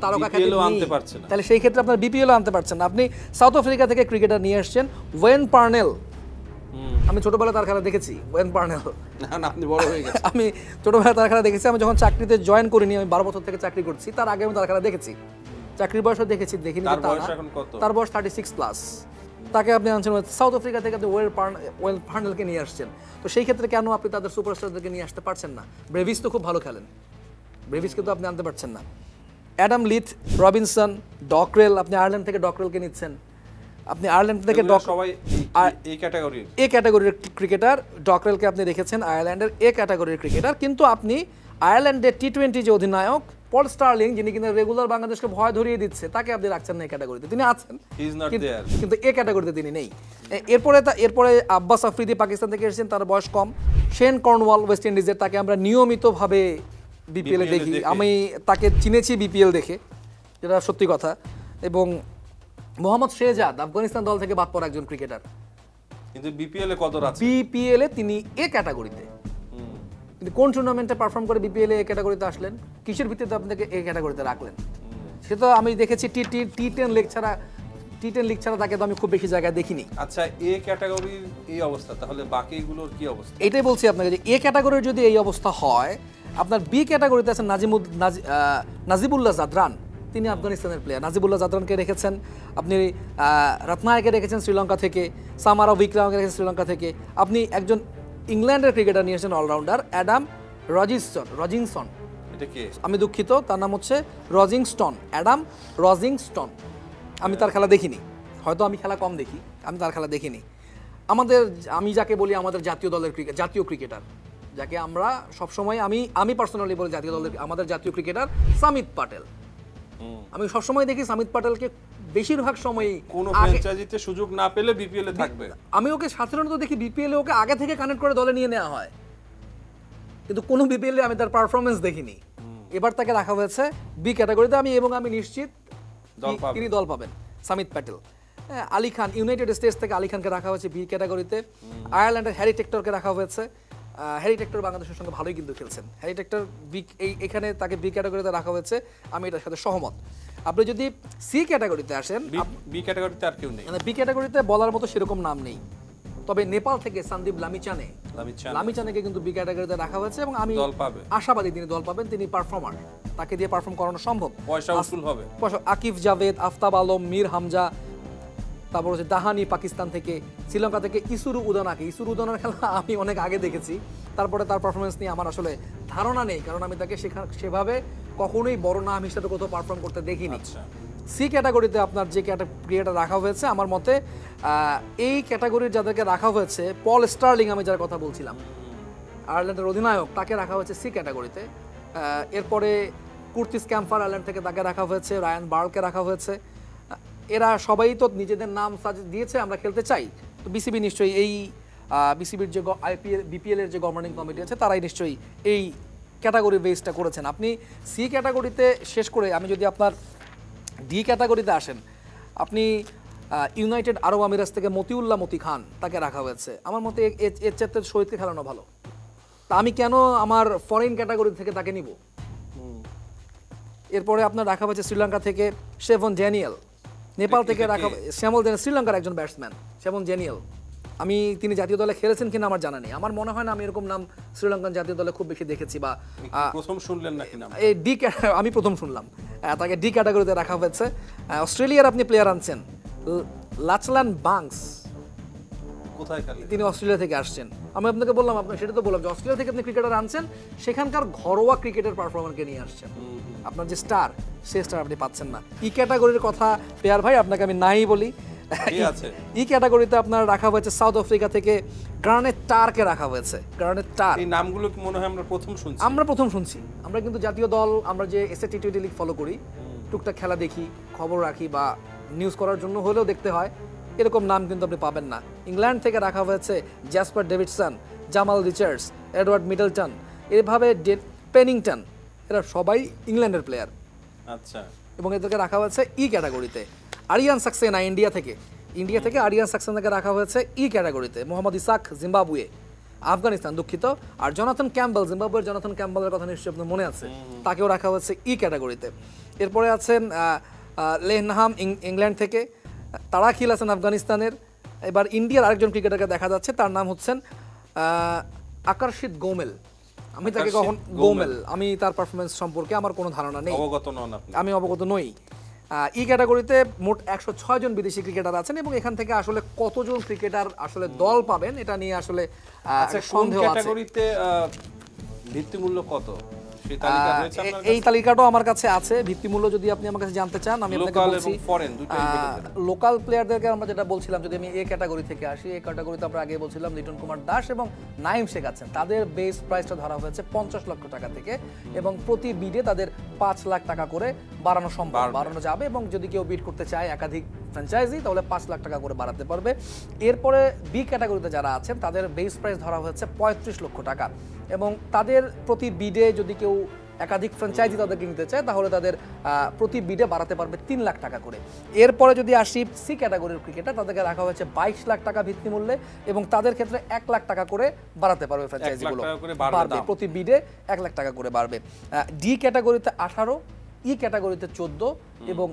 তারকা খেলেও আনতে পারছে না, তাহলে সেই ক্ষেত্রে আপনার বিপিএলও আনতে পারছেন না। আপনি সাউথ আফ্রিকা থেকে ক্রিকেটার নিয়ে আসছেন ওয়েন পার্নেল, আমি ছোটবেলায় তার খেলা দেখেছি। ওয়েন পার্নেল, আপনি বড় হয়ে গেছেন। আমি ছোটবেলায় তার খেলা দেখেছি, আমি যখন চাকরিতে জয়েন করিনি, আমি 12 বছর থেকে চাকরি করছি, তার আগে আমি তার খেলা দেখেছি, চাকরির বয়সও দেখিনি, তার বয়স 36+। তাকে আপনি আনছেন সাউথ আফ্রিকা থেকে আপনি ওয়েল ফার্নেলকে নিয়ে আসছেন, তো সেই ক্ষেত্রে কেন আপনি তাদের সুপারস্টারদেরকে নিয়ে আসতে পারছেন না? ব্রেভিস তো খুব ভালো খেলেন, ব্রেভিসকে তো আপনি আনতে পারছেন না। অ্যাডাম লিথ, রবিনসন, ডকরেল, আপনি আয়ারল্যান্ড থেকে ডকরেলকে নিচ্ছেন, আপনি আয়ারল্যান্ড থেকে সবাই এই ক্যাটাগরির ক্রিকেটার। ডকরেলকে আপনি রেখেছেন আয়ারল্যান্ডের ক্যাটাগরির ক্রিকেটার, কিন্তু আপনি আয়ারল্যান্ডের টি-20 যে অধিনায়ক পল স্টার্লিং, যিনি কিন্তু রেগুলার বাংলাদেশকে ভয় ধরিয়ে দিচ্ছে, তাকে আপনি রাখছেন না এই ক্যাটাগরিতে। তিনি আছেন কিন্তু ক্যাটাগরিতে তিনি নেই। এরপরে আব্বাস আফ্রিদি পাকিস্তান থেকে এসেছেন, তার বয়স কম। শেন কর্নওয়াল ওয়েস্ট ইন্ডিজের, তাকে আমরা নিয়মিতভাবে বিপিএলে দেখি, আমি তাকে চিনেছি বিপিএল দেখে, যেটা সত্যি কথা। এবং মোহাম্মদ শেহজাদ আফগানিস্তান দল থেকে বাদ পড়া একজন ক্রিকেটার, কিন্তু বিপিএল এ কত রান? বিপিএল এ তিনি ক্যাটাগরিতে, কিন্তু কোন টুর্নামেন্টে পারফর্ম করে বিপিএল এ ক্যাটাগরিতে আসলেন? কিসের ভিত্তিতে আপনাকে ক্যাটাগরিতে রাখলেন? সেটা আমি দেখেছি টি10 লিগ ছাড়া তাকে তো আমি খুব বেশি জায়গায় দেখিনি। আচ্ছা, ক্যাটাগরির এই অবস্থা, তাহলে বাকিগুলোর কি অবস্থা? এটাই বলছি আপনাকে যে ক্যাটাগরির যদি এই অবস্থা হয়, আপনার বি ক্যাটাগরিতে আছেন নাজিবুল্লাহ জাদরান, তিনি আফগানিস্তানের প্লেয়ার। নাজিবুল্লাহ জাদরানকে রেখেছেন আপনি, রত্নায়কে রেখেছেন শ্রীলঙ্কা থেকে, সামারা উইক্রামকে রেখেছেন শ্রীলঙ্কা থেকে। আপনি একজন ইংল্যান্ডের ক্রিকেটার নিয়েছেন অলরাউন্ডার, অ্যাডাম রজিংসন, এটা কে? আমি দুঃখিত, তার নাম হচ্ছে রজিংস্টন, অ্যাডাম রজিংস্টন। আমি তার খেলা দেখিনি, হয়তো আমি খেলা কম দেখি, আমি তার খেলা দেখিনি। আমি যাকে বলি আমাদের জাতীয় দলের জাতীয় ক্রিকেটার, যাকে আমরা সবসময় আমি পার্সোনালি বলি জাতীয় দলের আমাদের জাতীয় ক্রিকেটার সামিত পাটেল। আমি সবসময় দেখি সামিত পাটেলকে বেশিরভাগ সময়ই কোনো ফ্র্যাঞ্চাইজিতে সুযোগ না পেলে বিপিএল এ থাকবে। আমি ওকে সাধারণত দেখি বিপিএল এ ওকে আগে থেকে কানেক্ট করে দলে নিয়ে নেওয়া হয়, কিন্তু কোনো বিপিএল এ আমি তার পারফরমেন্স দেখিনি। এবার তাকে রাখা হয়েছে বি ক্যাটাগরিতে, আমি নিশ্চিত তিনি দল পাবেন। সামিত প্যাটেল, আলী খান, ইউনাইটেড স্টেটস থেকে আলী খানকে রাখা হয়েছে বি ক্যাটাগরিতে। আয়ারল্যান্ডের হ্যারি টেক্টরকে রাখা হয়েছে। হ্যারি টেক্টর বাংলাদেশের সঙ্গে ভালোই কিন্তু খেলছেন। হ্যারি টেক্টর এখানে তাকে বি ক্যাটাগরিতে রাখা হয়েছে, আমি এটার সাথে সহমত। আপনি যদি সি ক্যাটাগরিতে আসেন, বি ক্যাটাগরিতে আর কেউ নেই, মানে বি ক্যাটাগরিতে বলার মতো সেরকম নাম নেই। তবে নেপাল থেকে সন্দীপ লামিচানেকে কিন্তু বি ক্যাটাগরিতে রাখা হয়েছে, এবং আমি আশাবাদী তিনি দল পাবেন। তিনি পারফর্মার, তাকে দিয়ে পারফর্ম করানো সম্ভব। পয়সা উসুল হবে। আকিফ জাভেদ, আফতাব আলম, মীর হামজা, তারপর হচ্ছে দাহানি পাকিস্তান থেকে, শ্রীলঙ্কা থেকে ইসুরু উদানার খেলা আমি অনেক আগে দেখেছি, তারপরে তার পারফরমেন্স নিয়ে আমার আসলে ধারণা নেই, কারণ আমি তাকে সেভাবে কখনোই বড় নাম হিসেবে কোথাও পারফর্ম করতে দেখিনি। সি ক্যাটাগরিতে আপনার যে ক্রিকেটার রাখা হয়েছে, আমার মতে এই ক্যাটাগরির যাদেরকে রাখা হয়েছে, পল স্টার্লিং আমি যার কথা বলছিলাম, আয়ারল্যান্ডের অধিনায়ক, তাকে রাখা হয়েছে সি ক্যাটাগরিতে। এরপরে কুর্তিস ক্যাম্পার আয়ারল্যান্ড থেকে তাকে রাখা হয়েছে, রায়ান বার্লকে রাখা হয়েছে। এরা সবাই তো নিজেদের নাম দিয়েছে আমরা খেলতে চাই, তো বিসিবি নিশ্চয়ই এই বিসিবির যে বিপিএল এর যে গভর্নিং কমিটি আছে, তারাই নিশ্চয়ই এই ক্যাটাগরি বেসটা করেছেন। আপনি সি ক্যাটাগরিতে শেষ করে আমি যদি আপনার ডি ক্যাটাগরিতে আসেন, আপনি ইউনাইটেড আরব আমিরাত থেকে মতি খান, তাকে রাখা হয়েছে। আমার মতে এর চাইতে শহীদকে খেলানো ভালো, তা আমি কেন আমার ফরেন ক্যাটাগরি থেকে তাকে নিব? এরপরে আপনার রাখা হয়েছে শ্রীলঙ্কা থেকে শেভন ড্যানিয়েল, নেপাল থেকে রাখা শ্রীলঙ্কার একজন ব্যাটসম্যান শেভন ড্যানিয়েল। তিনি জাতীয় দলে খেলেছেন কিনা আমার জানা নেই, আমার মনে হয় না আমি এরকম নাম শ্রীলঙ্কান জাতীয় দলে খুব বেশি দেখেছি। বা প্রথম শুনলেন নাকি নাম? আমি প্রথম শুনলাম। তাকে ডি ক্যাটাগরিতে রাখা হয়েছে। অস্ট্রেলিয়ার আপনি প্লেয়ার আনছেন লাচলান বাংস, কোথায় খেলেন? তিনি অস্ট্রেলিয়া থেকে আসছেন। আমি আপনাকে বললাম, সেটা তো বললাম যে অস্ট্রেলিয়া থেকে আপনি ক্রিকেটার আনছেন, সেখানকার ঘরোয়া ক্রিকেটের পারফরম্যান্সকে নিয়ে আসছেন। আপনার যে স্টার, সেই স্টার আপনি পাচ্ছেন না। ই ক্যাটাগরির কথা পেয়ার ভাই আপনাকে আমি নাই বলি। ই ক্যাটাগরিতে আপনার রাখা হয়েছে সাউথ আফ্রিকা থেকে গ্রানেট টারকে রাখা হয়েছে। গ্রানেট টার, এই নামগুলো কি মনে হয় আমরা প্রথম শুনছি? আমরা কিন্তু জাতীয় দল, আমরা যে এসএ টি20 লিগ ফলো করি, টুকটাক খেলা দেখি, খবর রাখি, বা নিউজ করার জন্য হলেও দেখতে হয়, এরকম নাম কিন্তু আপনি পাবেন না। ইংল্যান্ড থেকে রাখা হয়েছে Jasper Davidson, Jamal Richards, Edward Middleton, এভাবে পেনিংটন, এরা সবাই ইংল্যান্ডের প্লেয়ার। আচ্ছা, এবং এদেরকে রাখা হয়েছে ই ক্যাটাগরিতে। আরিয়ান সাক্সেনা ইন্ডিয়া থেকে আরিয়ান সাক্সেনাকে রাখা হয়েছে ই ক্যাটাগরিতে। মোহাম্মদ ইসাক জিম্বাবুয়ে, আফগানিস্তান, দুঃখিত। আর জনাথন ক্যাম্বেল, জিম্বাবুয়ের জনাথন ক্যাম্বেলের কথা নিশ্চয়ই আপনার মনে আছে, তাকেও রাখা হয়েছে ই ক্যাটাগরিতে। এরপরে আছেন লেহনাহাম ইংল্যান্ড থেকে, তারাখিল আছেন আফগানিস্তানের। এবার ইন্ডিয়ার আরেকজন ক্রিকেটারকে দেখা যাচ্ছে, তার নাম হচ্ছেন আকর্ষিত গোমেল। আমি তাকে আমি তার পারফরমেন্স সম্পর্কে আমার কোনো ধারণা নেই, অবগত নন আপনি? আমি অবগত নই। ই ক্যাটাগরিতে মোট 106 জন বিদেশি ক্রিকেটার আছেন এবং এখান থেকে আসলে কতজন ক্রিকেটার আসলে দল পাবেন এটা নিয়ে আসলে আচ্ছা কোন সন্দেহ আছে। ক্যাটাগরিতে ভিত্তিমূল্য কত সেই তালিকা রয়েছে আপনার কাছে? এই তালিকাটাও আমার কাছে আছে। ভিত্তিমূল্য যদি আপনি আমার কাছে জানতে চান আমি আপনাকে লোকাল বলছি। এবং ফরেন দুটোই বলে দেন। লোকাল প্লেয়ারদেরকে আমরা যেটা বলছিলাম, যদি আমি এ ক্যাটাগরি থেকে আসি, এই ক্যাটাগরিতে আমরা আগে বলছিলাম লিটন কুমার দাস এবং নাইম শেখ আছেন। তাদের বেস প্রাইসটা ধরা হয়েছে 50 লক্ষ টাকা থেকে এবং প্রতি বিডে তাদের 5 লাখ টাকা করে বাড়ানো সম্ভব, বাড়ানো যাবে এবং যদি কেউ বিড করতে চায় একাধিক ফ্র্যাঞ্চাইজি তাহলে 5 লাখ টাকা করে বাড়াতে পারবে। এরপরে বি ক্যাটাগরিতে যারা আছেন তাদের বেস প্রাইস ধরা হয়েছে 35 লক্ষ টাকা এবং তাদের প্রতি বিডে যদি কেউ একাধিক ফ্র্যাঞ্চাইজি তাদেরকে নিতে চায় তাহলে তাদের প্রতি বিডে বাড়াতে পারবে 3 লাখ টাকা করে। এরপরে যদি আসি সি ক্যাটাগরির ক্রিকেটার, তাদেরকে রাখা হয়েছে 22 লাখ টাকা ভিত্তিমূল্যে এবং তাদের ক্ষেত্রে 1 লাখ টাকা করে বাড়াতে পারবে ফ্র্যাঞ্চাইজিগুলো, বাড়বে প্রতি বিডে 1 লাখ টাকা করে বাড়বে। ডি ক্যাটাগরিতে 18, ই ক্যাটাগরিতে 14 এবং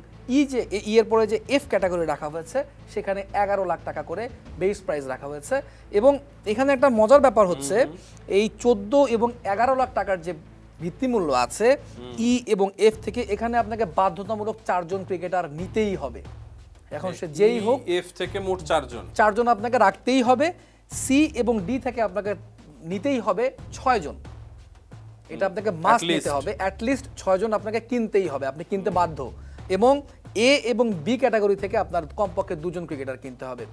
এর পরে যে এফ ক্যাটাগরি রাখা হয়েছে সেখানে 11 লাখ টাকা করে বেস প্রাইস রাখা হয়েছে এবং এখানে একটা মজার ব্যাপার হচ্ছে এই 14 এবং 11 লাখ টাকার যে ভিত্তিমূল্য আছে ই এবং এফ থেকে, এখানে আপনাকে বাধ্যতামূলক 4 জন ক্রিকেটার নিতেই হবে। এখন সে যেই হোক, এফ থেকে মোট 4 জন আপনাকে রাখতেই হবে। সি এবং ডি থেকে আপনাকে নিতেই হবে 6 জন, এটা আপনাকে মাস্ট নিতে হবে। অ্যাট লিস্ট 6 জন আপনাকে কিনতেই হবে, আপনি কিনতে বাধ্য। এবং এ এবং বি ক্যাটাগরি থেকে আপনার কমপক্ষে 2 জন ক্রিকেটার কিনতে হবে।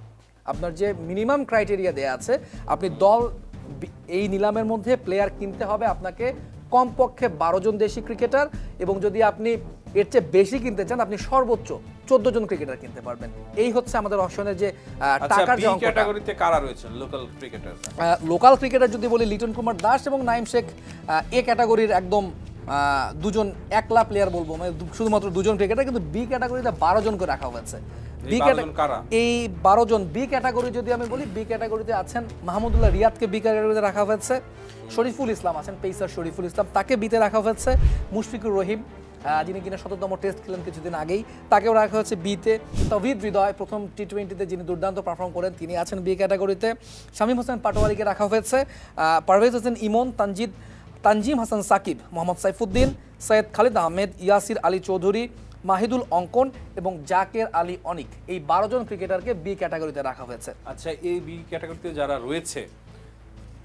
আপনার যে মিনিমাম ক্রাইটেরিয়া দেয়া আছে, আপনি দল এই নিলামের মধ্যে প্লেয়ার কিনতে হবে আপনাকে কমপক্ষে 12 জন দেশি ক্রিকেটার এবং যদি আপনি এর চেয়ে বেশি কিনতে চান আপনি সর্বোচ্চ 14 জন ক্রিকেটার কিনতে পারবেন। এই হচ্ছে আমাদের অপশনের যে টাকার যে অঙ্কটা। ক্যাটাগরিতে কারা রয়েছে লোকাল ক্রিকেটার? লোকাল ক্রিকেটার যদি বলি লিটন কুমার দাস এবং নাইম শেখ এ ক্যাটাগরির একদম 2 জন একলা প্লেয়ার বলবো, মানে শুধুমাত্র 2 জন ক্রিকেটার, কিন্তু বি ক্যাটাগরিতে 12 জন করে রাখা হয়েছে। এই 12 জন বি ক্যাটাগরি যদি আমি বলি, বি ক্যাটাগরিতে আছেন মাহমুদুল্লাহ রিয়াদকে বি ক্যাটাগরিতে রাখা হয়েছে, শরীফুল ইসলাম আছেন পেসার শরীফুল ইসলাম, তাকে বিতে রাখা হয়েছে, মুশফিকুর রহিম যিনি কিনা ৭০তম টেস্ট খেলেন কিছুদিন আগেই, তাকেও রাখা হয়েছে বিতে, তাওহিদ হৃদয় প্রথম টি-20তে যিনি দুর্দান্ত পারফর্ম করেন তিনি আছেন বি ক্যাটাগরিতে, শামীম হোসেন পাটোয়ারিকে রাখা হয়েছে, পারভেজ হোসেন ইমন, তানজিম হাসান সাকিব, মোহাম্মদ সাইফুদ্দিন, সৈয়দ খালিদ আহমেদ, ইয়াসির আলী চৌধুরী, মাহিদুল অঙ্কন এবং জাকের আলী অনিক, এই 12 জন ক্রিকেটারকে বি ক্যাটাগরিতে রাখা হয়েছে। আচ্ছা, এই বি ক্যাটাগরিতে যারা রয়েছে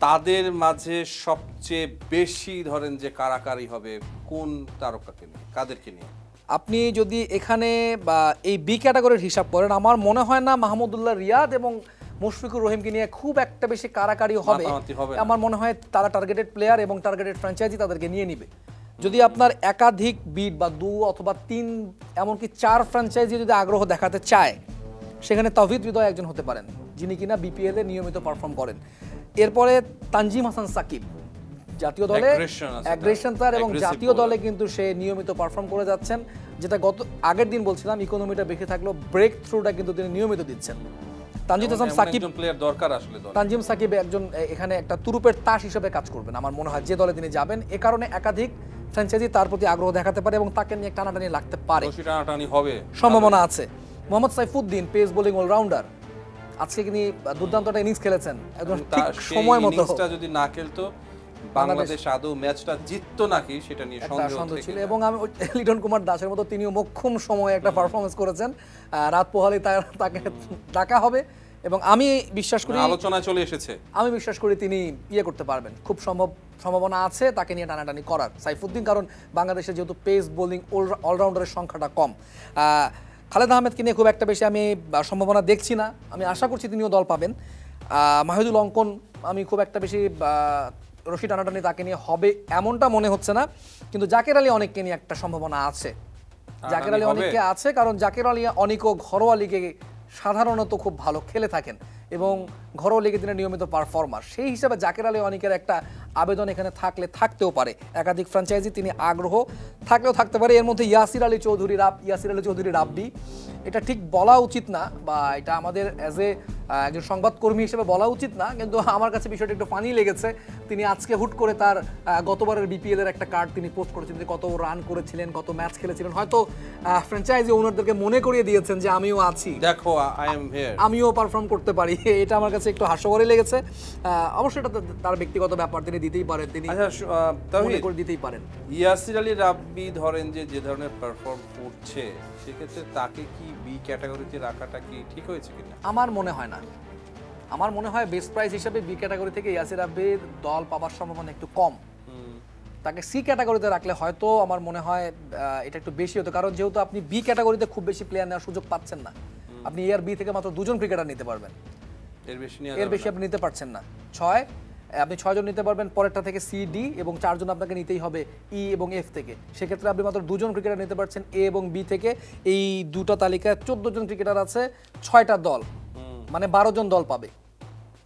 তাদের মাঝে সবচেয়ে বেশি ধরেন যে কারাকারি হবে কোন তারকাকে নিয়ে, কাদেরকে নিয়ে? আপনি যদি এখানে এই বি ক্যাটাগরির হিসাব করেন, আমার মনে হয় না মাহমুদুল্লাহ রিয়াদ এবং মুশফিকুর রহিমকে নিয়ে খুব একটা বেশি কারাকারি হবে। আমার মনে হয় তারা টার্গেটেড প্লেয়ার এবং টার্গেটেড ফ্র্যাঞ্চাইজি তাদেরকে নিয়ে নিবে। যদি আপনার একাধিক বিড বা 2 অথবা 3 এমনকি 4 ফ্র্যাঞ্চাইজি যদি আগ্রহ দেখাতে চায়, সেখানে তাওহিদ হৃদয় একজন হতে পারেন যিনি কিনা বিপিএল এ নিয়মিত পারফর্ম করেন। এরপরে তানজিম হাসান সাকিব জাতীয় দলে অ্যাগ্রেশন তার এবং জাতীয় দলে কিন্তু সে নিয়মিত পারফর্ম করে যাচ্ছেন, যেটা গত আগের দিন বলছিলাম ইকোনমিটা বেশি থাকলেও ব্রেক থ্রুটা কিন্তু তিনি নিয়মিত দিচ্ছেন। তানজিম হাসান সাকিব প্লেয়ার দরকার আসলে দলে। তানজিম সাকিব একজন এখানে একটা তুরুপের তাস হিসেবে কাজ করবেন আমার মনে হয়, যে দলে তিনি যাবেন। এ কারণে একাধিক ফ্র্যাঞ্চাইজি তার প্রতি আগ্রহ দেখাতে পারে এবং তাকে নিয়ে টানাটানি লাগতে পারে, সম্ভাবনা আছে। Mohammad Saifuddin pace bowling allrounder, আজকে তিনি দুর্দান্ত একটা ইনিংস খেলেছেন, একদম ঠিক সময় মতো। যদি না খেলতো বাংলাদেশ আদৌ ম্যাচটা জিততো নাকি সেটা নিয়ে সন্দেহ ছিল। এবং আমি লিটন কুমার দাসের মতো তিনিও মোক্ষম সময়ে একটা পারফরমেন্স করেছেন, রাত পোহালে তাকে ডাকা হবে এবং আমি বিশ্বাস করি আলোচনা চলে এসেছে, আমি বিশ্বাস করি তিনি করতে পারবেন, খুব সম্ভাবনা আছে তাকে নিয়ে টানাটানি করার সাইফুদ্দিন, কারণ বাংলাদেশে যেহেতু পেস বোলিং অলরাউন্ডারের সংখ্যাটা কম। খালেদ আহমেদকে নিয়ে খুব একটা বেশি আমি সম্ভাবনা দেখছি না, আমি আশা করছি তিনিও দল পাবেন। মাহিদুল অঙ্কন আমি খুব একটা বেশি রশি টানাটানি তাকে নিয়ে হবে এমনটা মনে হচ্ছে না, কিন্তু জাকের আলী অনেককে নিয়ে একটা সম্ভাবনা আছে। জাকের আলী অনেককে আছে, কারণ জাকের আলী অনেকও ঘরোয়া লিগে সাধারণত খুব ভালো খেলে থাকেন এবং ঘরোয়া লিগে তিনি নিয়মিত পারফর্মার, সেই হিসাবে জাকের আলী অনেকের একটা আবেদন এখানে থাকতেও পারে। একাধিক ফ্র্যাঞ্চাইজি তিনি আগ্রহ থাকলেও থাকতে পারে। এর মধ্যে ইয়াসির আলী চৌধুরী রাব্বি, এটা ঠিক বলা উচিত না বা এটা আমাদের অ্যাজ এ একজন সংবাদকর্মী হিসেবে বলা উচিত না, কিন্তু আমার কাছে বিষয়টা একটু ফানি লেগেছে। তিনি আজকে হুট করে তার গতবারের বিপিএল এর একটা কার্ড তিনি পোস্ট করেছেন, যে কত রান করেছিলেন, কত ম্যাচ খেলেছিলেন। হয়তো ফ্র্যাঞ্চাইজি ওনারদেরকে মনে করিয়ে দিয়েছেন যে আমিও আছি, দেখো আমিও পারফর্ম করতে পারি। এটা আমার কাছে একটু হাস্যকরই লেগেছে। অবশ্যই এটা তার ব্যক্তিগত ব্যাপার, তিনি দিতেই পারেন, তিনি মনে করে দিতেই পারেন। ইয়াসির আলী রাব্বি ধরেন যে ধরনের পারফর্ম করছে, সেক্ষেত্রে তাকে কি বি ক্যাটাগরিতে রাখাটা কি ঠিক হয়েছে কিনা? আমার মনে হয় না। আমার মনে হয় বেস্ট প্রাইস হিসেবে বি ক্যাটাগরি থেকে ইয়াসির রাব্বির দল পাওয়ার সম্ভাবনা একটু কম। তাকে সি ক্যাটাগরিতে রাখলে হয়তো আমার মনে হয় এটা একটু বেশি হতো, কারণ যেহেতু আপনি বি ক্যাটাগরিতে খুব বেশি প্লেয়ার নেওয়ার সুযোগ পাচ্ছেন না। আপনি এ আর বি থেকে মাত্র 2 জন ক্রিকেটার নিতে পারবেন, এর বেশি আপনি নিতে পারছেন না। আপনি 6 জন নিতে পারবেন, পরেরটা থেকে সি ডি, এবং 4 জন আপনাকে নিতেই হবে ই এবং এফ থেকে। সেক্ষেত্রে আপনি মাত্র 2 জন ক্রিকেটার নিতে পারছেন এ এবং বি থেকে। এই দুটো তালিকায় 14 জন ক্রিকেটার আছে, 6টা দল, মানে 12 জন দল পাবে,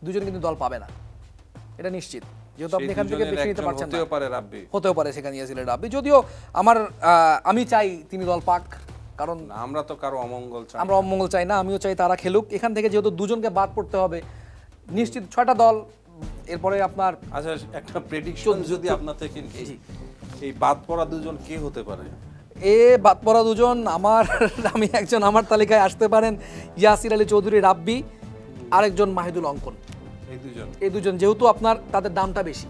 2 জন কিন্তু দল পাবে না, এটা নিশ্চিত। যেহেতু আপনি এখান থেকে বেশি নিতে পারছেন না, হতেও পারে সেখানে ইয়াসির রাব্বি। যদিও আমি চাই তিনি দল পাক, কারণ আমরা তো কারো অমঙ্গল চাই, আমরা অমঙ্গল চাই না, আমিও চাই তারা খেলুক। এখান থেকে যেহেতু 2 জনকে বাদ পড়তে হবে, নিশ্চিত 6টা দল। এরপরে আপনার আচ্ছা, একটা প্রেডিকশন যদি আপনার থেকে এই বাদ পড়া 2 জন কে হতে পারে? বাদ পড়া 2 জন আমি একজন আমার তালিকায় আসতে পারেন ইয়াসির আলী চৌধুরী রাব্বি, আরেকজন মাহিদুল অঙ্কন। এই দুজন যেহেতু আপনার তাদের দামটা বেশি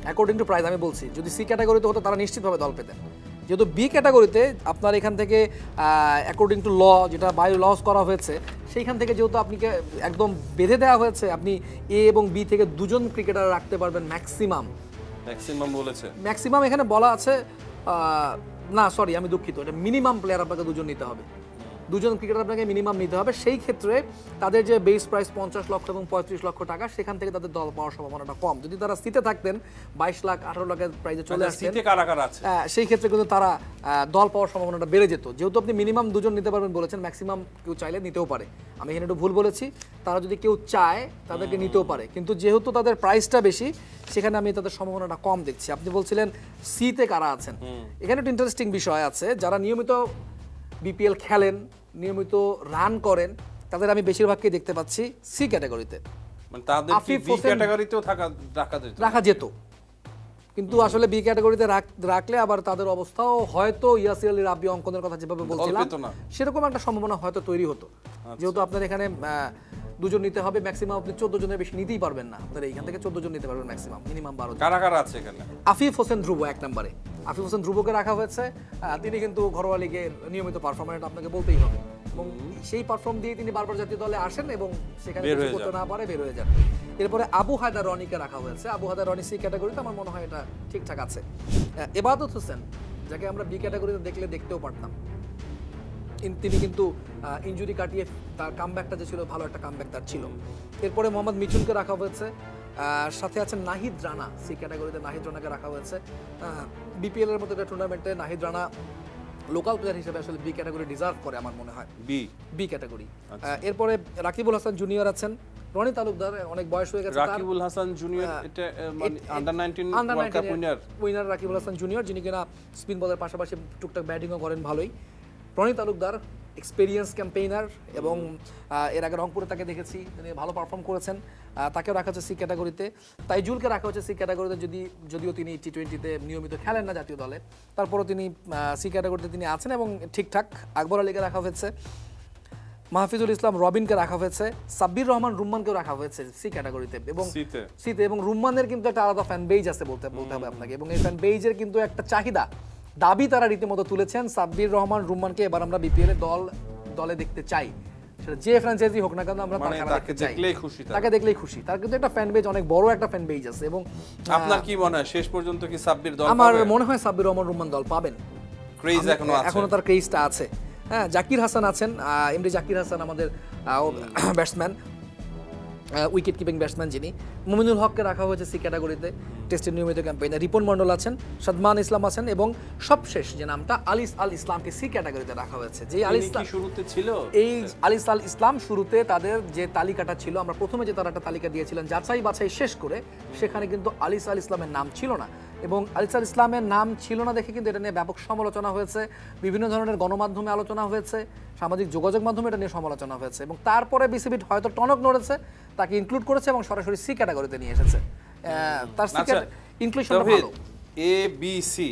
অ্যাকর্ডিং টু প্রাইস, আমি বলছি যদি সি ক্যাটাগরিতে হতো তারা নিশ্চিতভাবে দল পেতেন। যেহেতু বি ক্যাটাগরিতে আপনার এখান থেকে অ্যাকর্ডিং টু ল, যেটা বাই লস করা হয়েছে, সেইখান থেকে যেহেতু আপনাকে একদম বেঁধে দেওয়া হয়েছে, আপনি এ এবং বি থেকে 2 জন ক্রিকেটার রাখতে পারবেন ম্যাক্সিমাম বলেছে। ম্যাক্সিমাম এখানে বলা আছে, না সরি আমি দুঃখিত, এটা মিনিমাম প্লেয়ার আপনাকে 2 জন নিতে হবে, 2 জন ক্রিকেটার আপনাকে মিনিমাম নিতে হবে। সেই ক্ষেত্রে তাদের যে বেস প্রাইস 50 লক্ষ এবং 35 লক্ষ টাকা, সেখান থেকে তাদের দল পাওয়ার সম্ভাবনাটা কম। যদি তারা সিতে থাকতেন 22 লাখ 18 লাখের প্রাইজে চলে আসতেন, সেই ক্ষেত্রে কিন্তু তারা দল পাওয়ার সম্ভাবনাটা বেড়ে যেত। যেহেতু আপনি মিনিমাম 2 জন নিতে পারবেন বলেছেন, ম্যাক্সিমাম কেউ চাইলে নিতেও পারে। আমি এখানে একটু ভুল বলেছি, তারা যদি কেউ চায় তাদেরকে নিতেও পারে, কিন্তু যেহেতু তাদের প্রাইসটা বেশি, সেখানে আমি তাদের সম্ভাবনাটা কম দেখছি। আপনি বলছিলেন সিতে কারা আছেন, এখানে একটা ইন্টারেস্টিং বিষয় আছে। যারা নিয়মিত বিপিএল খেলেন, নিয়মিত রান করেন, তাদের আমি বেশিরভাগকে দেখতে পাচ্ছি সি ক্যাটাগরিতে। মানে তাদের কি বি ক্যাটাগরিতেও রাখা যেত, কিন্তু আসলে বি ক্যাটাগরিতে রাখলে আবার তাদের অবস্থাও হয়তো ইয়াসির আলী রাব্বি অঙ্কনের কথা যেভাবে বলছিলাম সেরকম একটা সম্ভাবনা হয়তো তৈরি হতো। যেহেতু আপনার এখানে 2 জন নিতে হবে, ম্যাক্সিমাম আপনি 14 জনের বেশি নিতেই পারবেন না। আপনার এইখান থেকে 14 জন নিতে পারবেন ম্যাক্সিমাম, মিনিমাম 12 জন। কারা আছে এখানে? আফিফ হোসেন ধ্রুব 1 নম্বরে। আফিফ হোসেন ধ্রুবকে রাখা হয়েছে, তিনি কিন্তু ঘরোয়া লিগে নিয়মিত পারফরম্যান্স আপনাকে বলতেই হবে, এবং সেই পারফর্ম দিয়ে তিনি বারবার জাতীয় দলে আসেন এবং সেখানে কিছু করতে না পারে বের হয়ে যান। এরপরে আবু হায়দার রনিকে রাখা হয়েছে। আবু হায়দার রনি সি ক্যাটাগরিতে, আমার মনে হয় এটা ঠিকঠাক আছে। ইবাদত হোসেন, যাকে আমরা বি ক্যাটাগরিতে দেখতেও পারতাম, তিনি কিন্তু ইনজুরি কাটিয়ে তার কামব্যাকটা যে ছিল, ভালো একটা কামব্যাক তার ছিল। এরপরে মোহাম্মদ মিচুনকে রাখা হয়েছে, সাথে আছেন নাহিদ রানা, সি ক্যাটাগরিতে নাহিদ রানাকে রাখা হয়েছে। বিপিএল এর মতো একটা টুর্নামেন্টে নাহিদ রানা লোকাল প্লেয়ার হিসেবে আসলে বি ক্যাটাগরি ডিজার্ভ করে আমার মনে হয়, বি ক্যাটাগরি। এরপরে রাকিবুল হাসান জুনিয়র আছেন, রনি তালুকদার অনেক বয়স হয়ে গেছে। রাকিবুল হাসান জুনিয়র এটা মানে under 19 world cup winner Rakibul Hasan junior, যিনি কিনা স্পিন বলের পাশাপাশি টুকটাক ব্যাটিংও করেন ভালোই। রনি তালুকদার এক্সপেরিয়েন্স ক্যাম্পেইনার, এবং এর আগে রংপুরে তাকে দেখেছি, তিনি ভালো পারফর্ম করেছেন, তাকেও রাখা হচ্ছে সি ক্যাটাগরিতে। তাইজুলকে রাখা হচ্ছে সি ক্যাটাগরিতে, যদিও তিনি টি20তে নিয়মিত খেলেন না জাতীয় দলে, তারপরও তিনি সি ক্যাটাগরিতে তিনি আছেন এবং ঠিকঠাক। আকবর আলীকে রাখা হয়েছে, মাহফিজুল ইসলাম রবিনকে রাখা হয়েছে, সাব্বির রহমান রুম্মানকেও রাখা হয়েছে সি ক্যাটাগরিতে এবং সিতে। এবং রুম্মানের কিন্তু একটা আলাদা ফ্যান বেজ আছে বলতে হবে আপনাকে, এবং এই ফ্যান বেজের কিন্তু একটা চাহিদা, দাবি তারা রীতিমতো তুলেছেন। সাব্বির রহমান রুম্মানকে এবার আমরা বিপিএল এ দলে দেখতে চাই, সেটা যে ফ্র্যাঞ্চাইজি হোক না কেন, আমরা তাকে দেখলেই খুশি। তার কিন্তু একটা ফ্যান বেজ, অনেক বড় একটা ফ্যান বেজ আছে। এবং আপনার কি মনে হয় শেষ পর্যন্ত কি সাব্বির দল পাবে? আমার মনে হয় সাব্বির রহমান রুম্মান দল পাবেন, ক্রেজ এখনো তার ক্রেজটা আছে। হ্যাঁ, জাকির হাসান আছেন, এমডি জাকির হাসান আমাদের ব্যাটসম্যান, উইকেট কিপিং ব্যাটসম্যান যিনি। মুমিনুল হককে রাখা হয়েছে সি ক্যাটাগরিতে, টেস্টের নিয়মিত ক্যাম্পেইনে। রিপন মন্ডল আছেন, সাদমান ইসলাম আছেন, এবং সবশেষ যে নামটা আলিস আল ইসলামকে সি ক্যাটাগরিতে রাখা হয়েছে। যে আলিস শুরুতে ছিল, এই আলিস আল ইসলাম শুরুতে তাদের যে তালিকাটা ছিল, আমরা প্রথমে যে তারা একটা তালিকা দিয়েছিলেন যাচাই বাছাই শেষ করে, সেখানে কিন্তু আলিস আল ইসলামের নাম ছিল না, এবং আলিস আল ইসলামের নাম ছিল না দেখে কিন্তু এটা নিয়ে ব্যাপক সমালোচনা হয়েছে, বিভিন্ন ধরনের গণমাধ্যমে আলোচনা হয়েছে, সামাজিক যোগাযোগ মাধ্যমে এটা নিয়ে সমালোচনা হয়েছে, এবং তারপরে বিসিবি হয়তো টনক নড়েছে, তাকে ইনক্লুড করেছে এবং সরাসরি সি ক্যাটাগরিতে নিয়ে এসেছে। তার ইনক্লুশনটা ভালো। এ বি সি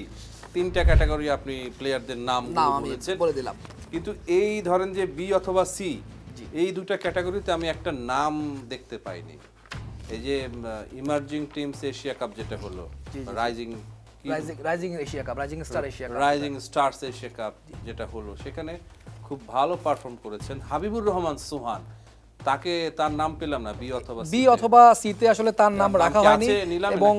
3টা ক্যাটাগরি আপনি প্লেয়ারদের নাম বলে দিলাম, কিন্তু এই ধরেন যে বি অথবা সি, এই দুটো ক্যাটাগরিতে আমি একটা নাম দেখতে পাইনি। এই যে ইমার্জিং টিমস এশিয়া কাপ যেটা হলো, rising rising Asia cup, rising star Asia cup, rising stars Asia cup যেটা হলো, সেখানে খুব ভালো পারফর্ম করেছেন হাবিবুর রহমান সোহান। তাকে, তার নাম পেলাম না, বি অথবা সি তে আসলে তার নাম রাখা হয়নি, এবং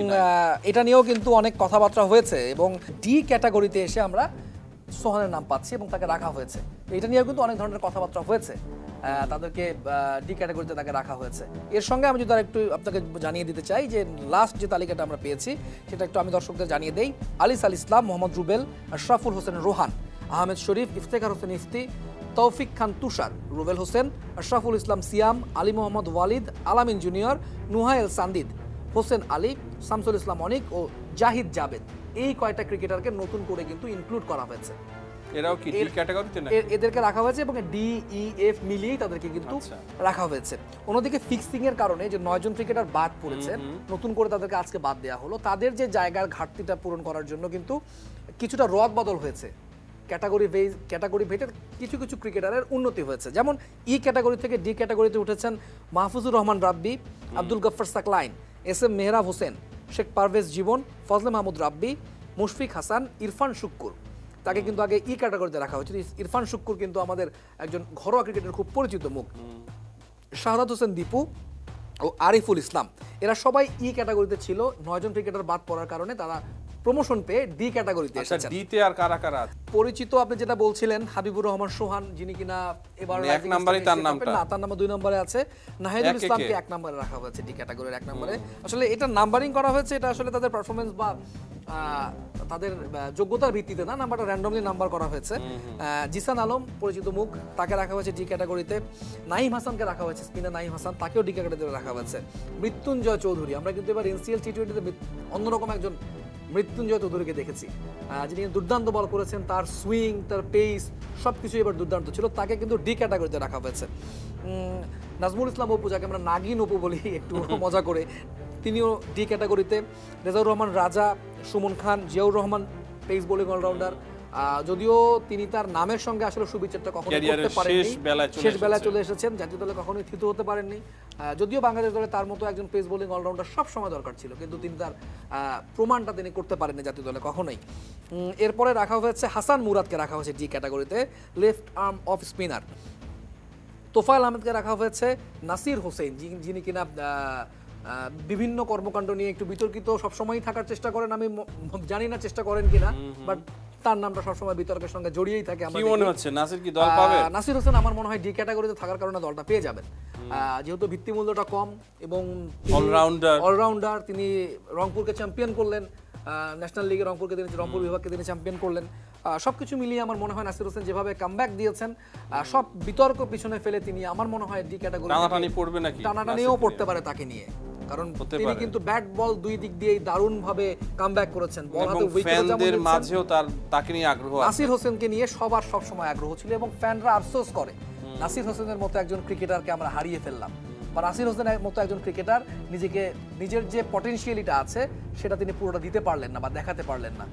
এটা নিয়েও কিন্তু অনেক কথাবার্তা হয়েছে, এবং ডি ক্যাটাগরিতে এসে আমরা সোহানের নাম পাচ্ছি এবং তাকে রাখা হয়েছে। এটা নিয়েও কিন্তু অনেক ধরনের কথাবার্তা হয়েছে, তাদেরকে ডি ক্যাটাগরিতে তাকে রাখা হয়েছে। এর সঙ্গে আমি যদি একটু আপনাকে জানিয়ে দিতে চাই যে লাস্ট যে তালিকাটা আমরা পেয়েছি সেটা একটু আমি দর্শকদের জানিয়ে দেই। আলিস আল ইসলাম, মোহাম্মদ রুবেল, আশরাফুল হোসেন রোহান, আহমেদ শরীফ, ইফতেখার হোসেন ইফতি, তৌফিক খান তুষার, রুবেল হোসেন, আশরাফুল ইসলাম সিয়াম, আলী মোহাম্মদ ওয়ালিদ, আলামিন জুনিয়র, নুহাইল সান্দিদ, হোসেন আলী, শামসুল ইসলাম অনিক ও জাহিদ জাবেদ, এই কয়টা ক্রিকেটারকে নতুন করে কিন্তু ইনক্লুড করা হয়েছে। এরাও কি ডি ক্যাটাগরিতে না? এদেরকে রাখা হয়েছে এবং ডি ই এফ মিলিয়েই তাদেরকে কিন্তু রাখা হয়েছে। অন্যদিকে ফিক্সিং এর কারণে যে 9 জন ক্রিকেটার বাদ পড়েছে, নতুন করে তাদেরকে আজকে বাদ দেওয়া হলো, তাদের যে জায়গার ঘাটতিটা পূরণ করার জন্য কিন্তু কিছুটা রদ বদল হয়েছে। ক্যাটাগরি ভেদে কিছু কিছু ক্রিকেটারের উন্নতি হয়েছে। যেমন ই ক্যাটাগরি থেকে ডি ক্যাটাগরিতে উঠেছেন মাহফুজুর রহমান রাব্বি, আব্দুল গফফার সাকলাইন, এস এম মেহরাব হোসেন, শেখ পারভেজ জীবন, ফজলে মাহমুদ রাব্বি, মুশফিক হাসান, ইরফান শুক্কুর। তাকে কিন্তু আগে ই ক্যাটাগরিতে রাখা হয়েছিল। ইরফান শুক্কুর কিন্তু আমাদের একজন ঘরোয়া ক্রিকেটের খুব পরিচিত মুখ। শাহাদাত হোসেন দীপু ও আরিফুল ইসলাম, এরা সবাই ই ক্যাটাগরিতে ছিল। 9 জন ক্রিকেটার বাদ পড়ার কারণে তারা প্রমোশন পেয়ে ডি ক্যাটাগরিতে এসেছেন। ডিতে আর কারা কারা পরিচিত আপনি যেটা বলছিলেন হাবিবুর রহমান সোহান, যিনি কিনা এবার এক নম্বরে, তার নামটা না, তার নাম 2 নম্বরে আছে। নাহিদুল ইসলামকে 1 নম্বরে রাখা হয়েছে, ডি ক্যাটাগরির 1 নম্বরে। আসলে এটা নাম্বারিং করা হয়েছে, এটা আসলে তাদের পারফরম্যান্স বা তাদের যোগ্যতার ভিত্তিতে না, নাম্বারটা র্যান্ডমলি নাম্বার করা হয়েছে। জিসান আলম পরিচিত মুখ, তাকে রাখা হয়েছে ডি ক্যাটাগরিতে। নাইম হাসানকে রাখা হয়েছে, স্পিনার নাইম হাসান, তাকেও ডি ক্যাটাগরিতে রাখা হয়েছে। মৃত্যুঞ্জয় চৌধুরী, আমরা কিন্তু এবার এনসিএল টি20তে অন্যরকম একজন মৃত্যুঞ্জয় চৌধুরীকে দেখেছি, যিনি দুর্দান্ত বল করেছেন। তার সুইং, তার পেস সবকিছু এবার দুর্দান্ত ছিল, তাকে কিন্তু ডি ক্যাটাগরিতে রাখা হয়েছে। নাজমুল ইসলাম অপু, যাকে আমরা নাগিন অপু বলি একটু মজা করে, তিনিও ডি ক্যাটাগরিতে। Rezaur Rahman Raja, Sumon Khan, Ziaur Rahman pace bowling allrounder, যদিও তিনি তার নামের সঙ্গে আসলে সুবিচারটা কখনো করতে পারেননি, শেষ বেলায় চলে এসেছেন, জাতীয় দলে কখনোই থিতু হতে পারেননি। যদিও বাংলাদেশ দলে তার মতো একজন পেস বোলিং অলরাউন্ডার সব সময় দরকার ছিল, কিন্তু তিনি তার প্রমাণটা তিনি করতে পারেননি জাতীয় দলে কখনোই। এরপরে রাখা হয়েছে হাসান মুরাদকে রাখা হয়েছে ডি ক্যাটাগরিতে, left arm off spinner. Tofail আহমেদকে রাখা হয়েছে, নাসির হোসেন, যিনি কিনা বিভিন্ন কর্মকাণ্ড নিয়ে একটু বিতর্কিত সবসময়ই থাকার চেষ্টা করেন, আমি জানি না চেষ্টা করেন কিনা, বাট তার নামটা সবসময় বিতর্কের সঙ্গে জড়িয়েই থাকে। কি মনে হচ্ছে নাসির কি দল পাবে? নাসির হোসেন আমার মনে হয় ডি ক্যাটাগরিতে থাকার কারণে দলটা পেয়ে যাবেন, যেহেতু ভিত্তিমূল্যটা কম এবং অলরাউন্ডার। তিনি রংপুরকে চ্যাম্পিয়ন করলেন, ন্যাশনাল লিগে রংপুরকে তিনি, রংপুর বিভাগকে তিনি চ্যাম্পিয়ন করলেন। সবকিছু মিলিয়ে আমার মনে হয় নাসির হোসেন যেভাবে কামব্যাক দিয়েছেন, সব বিতর্ক পিছনে ফেলে তিনি আমার মনে হয় ডি ক্যাটাগরি টানাটানিও পড়তে পারে তাকে নিয়ে, কারণ তিনি কিন্তু ব্যাট বল দুই দিক দিয়েই দারুণভাবে কামব্যাক করেছেন। বল হাতে ফ্যানদের মাঝেও তাকে নিয়ে আগ্রহ আছে। নাসির হোসেনকে নিয়ে সবার সব সময় আগ্রহ ছিল এবং ফ্যানরা আফসোস করে নাসির হোসেনের মতো একজন ক্রিকেটারকে আমরা হারিয়ে ফেললাম, বা নাসির হোসেনের মতো একজন ক্রিকেটার নিজের যে পটেনশিয়ালিটা আছে সেটা তিনি পুরোটা দিতে পারলেন না বা দেখাতে পারলেন না,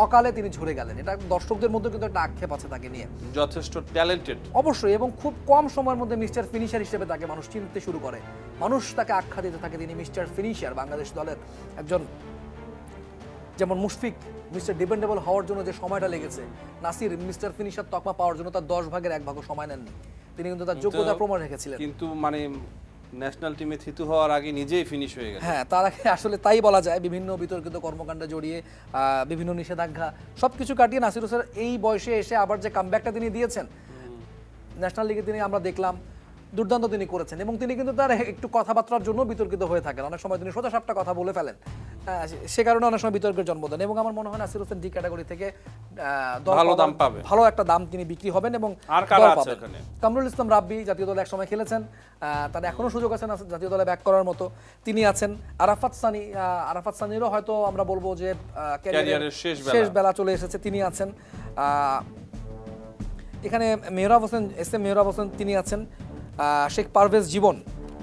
অকালে তিনি ঝরে গেলেন। এটা দর্শকদের মধ্যে কিন্তু একটা আক্ষেপ আছে তাকে নিয়ে। যথেষ্ট ট্যালেন্টেড অবশ্যই, এবং খুব কম সময়ের মধ্যে মিস্টার ফিনিশার হিসেবে তাকে মানুষ চিনতে শুরু করে, মানুষ তাকে আখ্যা দিতে থাকে তিনি মিস্টার ফিনিশার। বাংলাদেশ দলের একজন, যেমন মুশফিক মিস্টার ডিপেন্ডেবল হওয়ার জন্য যে সময়টা লেগেছে, নাসির মিস্টার ফিনিশার তকমা পাওয়ার জন্য তার 10 ভাগের 1 ভাগও সময় নেননি, তিনি কিন্তু তার যোগ্যতা প্রমাণ রেখেছিলেন। কিন্তু মানে ন্যাশনাল টিমে থিতু হওয়ার আগে নিজেই ফিনিশ হয়ে গেছে। হ্যাঁ, তার আগে আসলে তাই বলা যায়, বিভিন্ন বিতর্কিত কর্মকাণ্ডে জড়িয়ে, বিভিন্ন নিষেধাজ্ঞা সবকিছু কাটিয়ে নাসির হোসেন এই বয়সে এসে আবার যে কামব্যাকটা তিনি দিয়েছেন ন্যাশনাল লিগে, তিনি আমরা দেখলাম দুর্দান্ত তিনি করেছেন। এবং তিনি কিন্তু তার একটু কথাবার্তার জন্য বিতর্কিত হয়ে থাকেন, অনেক সময় তিনি সোজা সাপটা কথা বলে ফেলেন, সে কারণে অনেক সময় বিতর্কের জন্ম দেন। এবং আমার মনে হয় নাসির হোসেন ডি ক্যাটাগরি থেকে ভালো একটা দাম তিনি বিক্রি হবেন এবং কামরুল ইসলাম রাব্বি জাতীয় দলে একসময় খেলেছেন, তার এখনো সুযোগ আছে জাতীয় দলে ব্যাক করার মতো, তিনি আছেন। আরাফাত সানিরও হয়তো আমরা বলবো যে ক্যারিয়ারের শেষ বেলা চলে এসেছে, তিনি আছেন। এখানে মেহরাব হোসেন, এস এম মেহরাব হোসেন তিনি আছেন। শেখ পারভেজ জীবন,